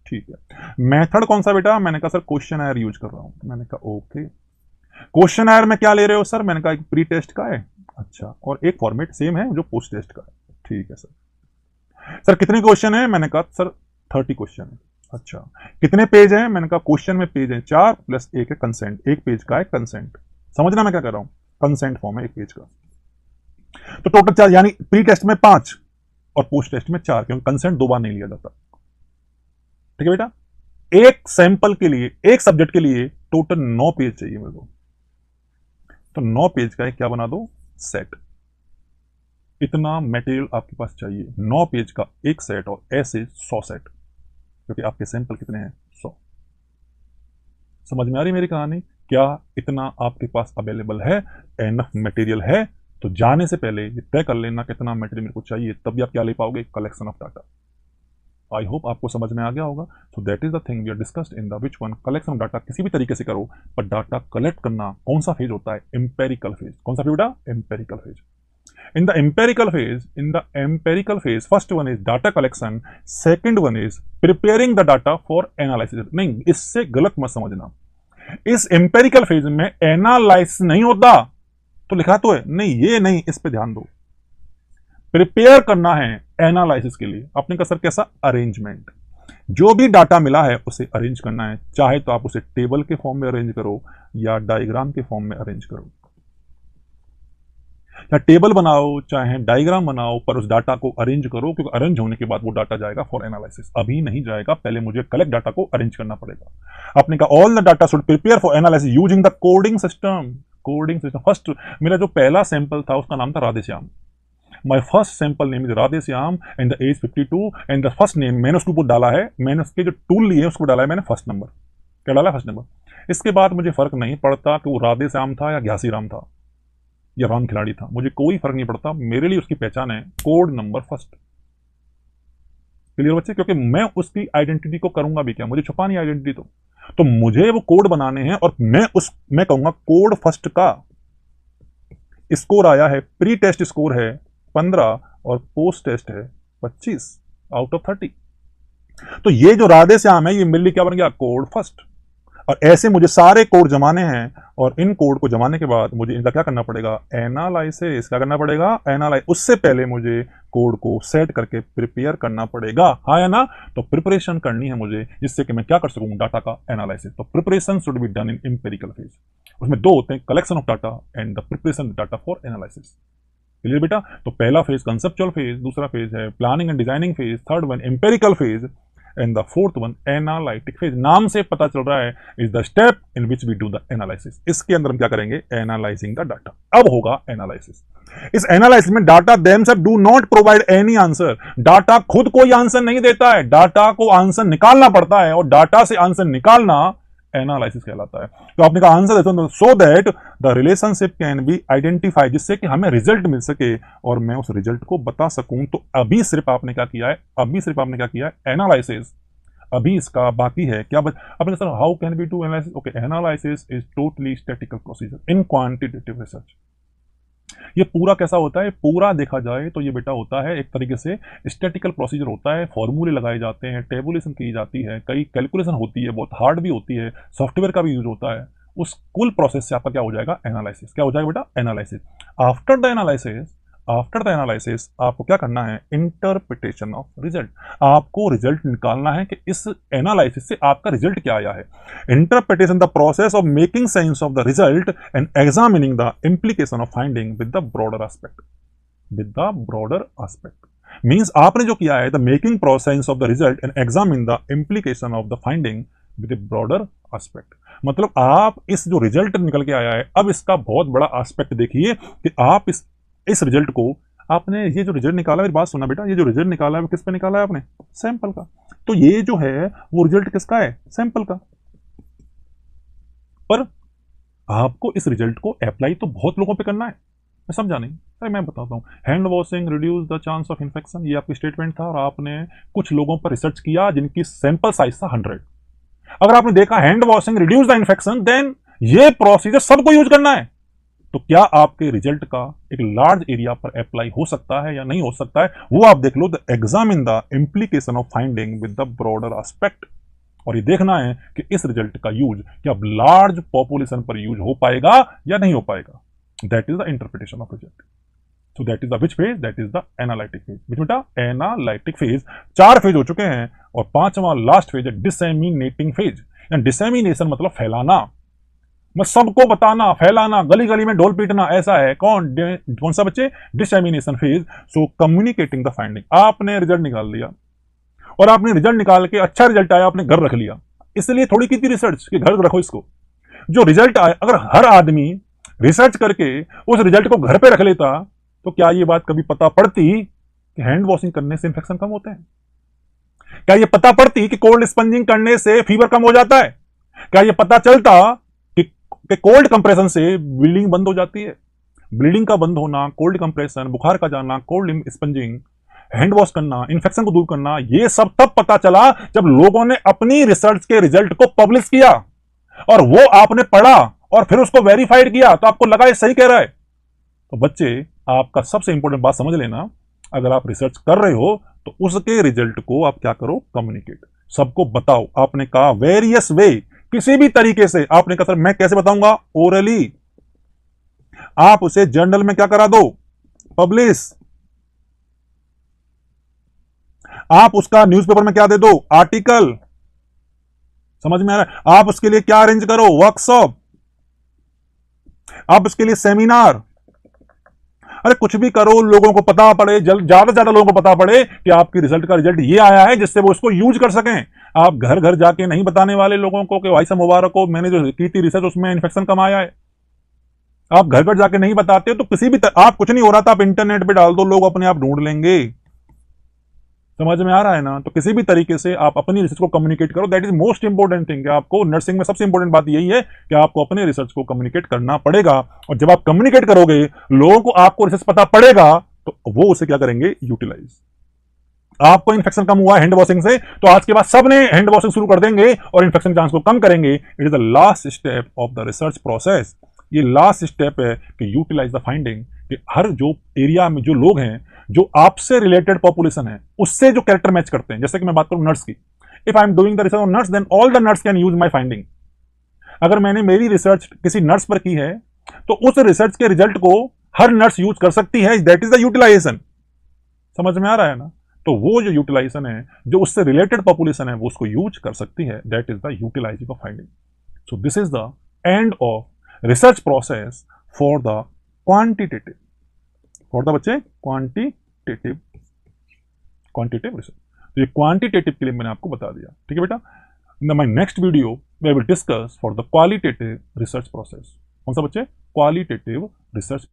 ठीक है। मेथड कौन सा बेटा? मैंने कहा सर क्वेश्चनर यूज कर रहा हूं। मैंने कहा ओके। क्वेश्चनर में क्या ले रहे हो सर? मैंने कहा एक प्री टेस्ट का है। अच्छा, और एक फॉर्मेट सेम है जो पोस्ट टेस्ट का है। ठीक है सर। सर कितने क्वेश्चन है? मैंने कहा सर 30 क्वेश्चन है। अच्छा, कितने पेज हैं? मैंने कहा क्वेश्चन में पेज है 4 प्लस 1 है कंसेंट, एक पेज का है कंसेंट। समझना मैं क्या कर रहा हूं, कंसेंट फॉर्म है एक पेज का। तो टोटल 4, यानी प्री टेस्ट में 5 और पोस्ट टेस्ट में 4, क्योंकि कंसेंट 2 बार नहीं लिया जाता। ठीक है बेटा, एक सैंपल के लिए, एक सब्जेक्ट के लिए टोटल 9 पेज चाहिए मेरे को। तो 9 पेज का एक क्या बना दो, सेट। इतना मटेरियल आपके पास चाहिए, 9 पेज का एक सेट, और ऐसे 100 सेट, क्योंकि आपके सैंपल कितने हैं, 100। समझ में आ रही मेरी कहानी? क्या इतना आपके पास अवेलेबल है, एनफ मटेरियल है? तो जाने से पहले ये तय कर लेना कितना मटेरियल मेरे को चाहिए, तभी आप क्या ले पाओगे, collection of data. I hope आपको समझ में आ गया होगा। So that is the thing we are discussed in the which one, collection of data. किसी भी तरीके से करो, पर डाटा कलेक्ट करना कौन सा फेज होता है, एम्पेरिकल फेज। कौन सा फेज बेटा? Empirical phase. In the empirical phase first one is data collection, second one is preparing the data for analysis. नहीं, इससे गलत मत समझना। इस एम्पेरिकल फेज में एनालाइसिस नहीं होता, तो लिखा तो है नहीं, ये नहीं, इस पे ध्यान दो। प्रिपेयर करना है एनालिसिस के लिए। आपने कहा सर कैसा? अरेंजमेंट। जो भी डाटा मिला है उसे अरेंज करना है, चाहे तो आप उसे टेबल के फॉर्म में अरेंज करो या डायग्राम के फॉर्म में अरेंज करो। या टेबल बनाओ चाहे डायग्राम बनाओ, पर उस डाटा को अरेंज करो, क्योंकि अरेंज होने के बाद वो डाटा जाएगा फॉर एनालिसिस। अभी नहीं जाएगा, पहले मुझे कलेक्ट डाटा को अरेंज करना पड़ेगा। आपने कहा all the data should prepare for analysis using the coding system. Coding system first, मेरा जो पहला सैंपल था उसका नाम था Radheshyam. My first sample name is Radheshyam and the age 52 and the first name मैंने उसके ऊपर डाला है, मैंने उसके जो टूल लिए उसको डाला है मैंने फर्स्ट नंबर। क्या डाला? First number. इसके बाद मुझे फर्क नहीं पड़ता कि वो राधेश्याम था या घ्यासी राम था या राम खिलाड़ी था, मुझे कोई फर्क नहीं पड़ता, मेरे लिए उसकी पहचान है कोड नंबर फर्स्ट। क्लियर बच्चे? क्योंकि मैं उसकी आइडेंटिटी को करूंगा भी क्या, मुझे छुपानी आइडेंटिटी तो मुझे वो कोड बनाने हैं, और मैं कहूंगा कोड फर्स्ट का स्कोर आया है, प्री टेस्ट स्कोर है 15 और पोस्ट टेस्ट है 25 आउट ऑफ 30। तो ये जो राधेश्याम है ये मेरे लिए क्या बन गया? Code first. और ऐसे मुझे सारे कोड जमाने हैं, और इन कोड को जमाने के बाद मुझे इनका क्या करना पड़ेगा? एनालाइसिस। क्या करना पड़ेगा? एनालाइज। उससे पहले मुझे कोड को सेट करके प्रिपेयर करना पड़ेगा, हाँ या ना? तो प्रिपरेशन करनी है मुझे, जिससे कि मैं क्या कर सकूं? डाटा का एनालिसिस। तो preparation should be done in empirical phase. उसमें दो होते हैं, collection of data and the preparation data for analysis. Clear बेटा? तो पहला फेज कंसेप्चुअल फेज, दूसरा फेज है planning and designing phase, third one empirical phase and the fourth one analytic phase. नाम से पता चल रहा है is the step in which we do the analysis. इसके अंदर हम क्या करेंगे? Analysing the data. अब होगा एनालिसिस। इस एनालिसिस में data themselves do not provide any answer. Data खुद कोई आंसर नहीं देता है, डाटा को आंसर निकालना पड़ता है, और डाटा से आंसर निकालना एनालिसिस कहलाता है। तो आपने कहा आंसर देता हूं so that the relationship can be identify, जिससे कि हमें रिजल्ट मिल सके और मैं उस रिजल्ट को बता सकूं। तो अभी सिर्फ आपने क्या किया है? एनालिसिस। अभी इसका बाकी है क्या अपने sir how can be do analysis? Okay, analysis is totally statistical procedure in quantitative research. ये पूरा कैसा होता है? पूरा देखा जाए तो ये बेटा होता है एक तरीके से स्टैटिकल प्रोसीजर होता है, फॉर्मूले लगाए जाते हैं, टेबुलेशन की जाती है, कई कैलकुलेशन होती है, बहुत हार्ड भी होती है, सॉफ्टवेयर का भी यूज होता है। उस कुल प्रोसेस से आपका क्या हो जाएगा? एनालिसिस। क्या हो जाएगा बेटा? एनालिसिस। आफ्टर द एनालिसिस आपको क्या करना है? Interpretation of result. आपको रिजल्ट निकालना है कि इस एनालिसिस से आपका रिजल्ट क्या आया है। Interpretation the process of making sense of the result and examining the implication of finding with the broader aspect. Means आपने जो किया है the making process of the result and examine the implication of the finding with the broader aspect. मतलब आप इस जो result निकल के आया है, अब इसका बहुत बड़ा एस्पेक्ट देखिए कि आप इस रिजल्ट को, आपने ये जो रिजल्ट निकाला, मेरी बात सुना बेटा, ये जो रिजल्ट निकाला है वो किस पे निकाला है आपने? सैंपल का। तो ये जो है वो रिजल्ट किसका है? सैंपल का। पर आपको इस रिजल्ट को अप्लाई तो बहुत लोगों पे करना है, मैं समझा नहीं? अरे मैं बताता हूँ, hand washing reduce the chance of infection, ये आपकी स्टेटमेंट था, और आपने कुछ लोगों पर रिसर्च किया जिनकी सैंपल साइज था 100। अगर आपने देखा hand washing reduce the infection, then ये प्रोसीजर सबको यूज करना है। तो क्या आपके रिजल्ट का एक लार्ज एरिया पर अप्लाई हो सकता है या नहीं हो सकता है, वो आप देख लो। The examine the implication of finding with the broader aspect. और ये देखना है कि इस रिजल्ट का यूज क्या लार्ज पॉपुलेशन पर यूज हो पाएगा या नहीं हो पाएगा। That is the interpretation of result. So that is the which phase? That is the analytic phase. Which बेटा? Analytic phase. 4 फेज हो चुके हैं, और 5वां लास्ट फेज है डिसेमिनेटिंग फेज। डिसेमिनेशन मतलब फैलाना, मैं सबको बताना, फैलाना, गली गली में ढोल पीटना, ऐसा है। कौन सा बच्चे? Dissemination phase. So communicating the finding. आपने रिजल्ट निकाल लिया, और आपने रिजल्ट निकाल के अच्छा रिजल्ट आया, आपने घर रख लिया। इसलिए थोड़ी की थी रिसर्च कि घर रखो इसको। जो रिजल्ट आया, अगर हर आदमी रिसर्च करके उस रिजल्ट को घर पे रख लेता, तो क्या ये बात कभी पता पड़ती कि हैंड वॉशिंग करने से इंफेक्शन कम होते हैं? क्या ये पता पड़ती कि कोल्ड स्पंजिंग करने से फीवर कम हो जाता है? क्या ये पता चलता कि कोल्ड कंप्रेशन से ब्लीडिंग बंद हो जाती है? ब्लीडिंग का बंद होना, कोल्ड कंप्रेशन, बुखार का जाना, कोल्ड स्पंजिंग, हैंड वॉश करना, इन्फेक्शन को दूर करना, ये सब तब पता चला जब लोगों ने अपनी रिसर्च के रिजल्ट को पब्लिश किया, और वो आपने पढ़ा और फिर उसको वेरीफाइड किया, तो आपको लगा ये सही कह रहा है। तो बच्चे, आपका सबसे इंपॉर्टेंट बात समझ लेना, अगर आप रिसर्च कर रहे हो तो उसके रिजल्ट को आप क्या करो? कम्युनिकेट, सबको बताओ। आपने कहा वेरियस वे, किसी भी तरीके से। आपने कहा सर मैं कैसे बताऊंगा? ओरली। आप उसे जर्नल में क्या करा दो? पब्लिश। आप उसका न्यूज़पेपर में क्या दे दो? आर्टिकल। समझ में आ रहा है? आप उसके लिए क्या अरेंज करो? वर्कशॉप। आप उसके लिए सेमिनार। अरे कुछ भी करो, लोगों को पता पड़े, ज्यादा से ज्यादा लोगों को पता पड़े कि आपकी रिजल्ट का रिजल्ट ये आया है, जिससे वो उसको यूज कर सकें। आप घर घर जाके नहीं बताने वाले लोगों को कि भाई साहब मुबारक हो, मैंने जो की थी रिसर्च उसमें इन्फेक्शन कम आया है। आप घर घर जाके नहीं बताते तो किसी भी आप कुछ नहीं हो रहा था, आप इंटरनेट पे डाल दो, लोग अपने आप ढूंढ लेंगे। समझ में आ रहा है ना? तो किसी भी तरीके से आप अपनी रिसर्च को कम्युनिकेट करो, that is most important thing. आपको नर्सिंग में सबसे इंपॉर्टेंट बात यही है कि आपको अपने रिसर्च को कम्युनिकेट करना पड़ेगा, और जब आप कम्युनिकेट करोगे, लोगों को आपको रिसर्च पता पड़ेगा, तो वो उसे क्या करेंगे? यूटिलाइज। आपको इन्फेक्शन कम हुआ हैंड वॉशिंग से, तो आज के बाद सबने हैंड वॉशिंग शुरू कर देंगे और इन्फेक्शन चांस को कम करेंगे। It is the last step of the research process. ये लास्ट स्टेप है कि यूटिलाइज द फाइंडिंग, कि हर जो एरिया में जो लोग हैं, जो आपसे रिलेटेड पॉपुलेशन है, उससे जो कैरेक्टर मैच करते हैं। जैसे कि मैं बात करूं नर्स की, if I am doing the research on nurse, then all the nurse can use my finding. अगर मैंने मेरी रिसर्च किसी नर्स पर की है, तो उस रिसर्च के रिजल्ट को हर नर्स यूज कर सकती है। That is the utilisation. समझ में आ रहा है ना? तो वो जो यूटिलाइजेशन है, जो उससे रिलेटेड पॉपुलेशन है, वो उसको यूज कर सकती है। That is the utilising of finding. So this is the end of research process for the quantitative, for the बच्चे क्वांटिटेटिव रिसर्च। तो ये क्वांटिटेटिव के लिए मैंने आपको बता दिया, ठीक है बेटा। In my next video we will discuss for the qualitative research process. कौन सा बच्चे? Qualitative research.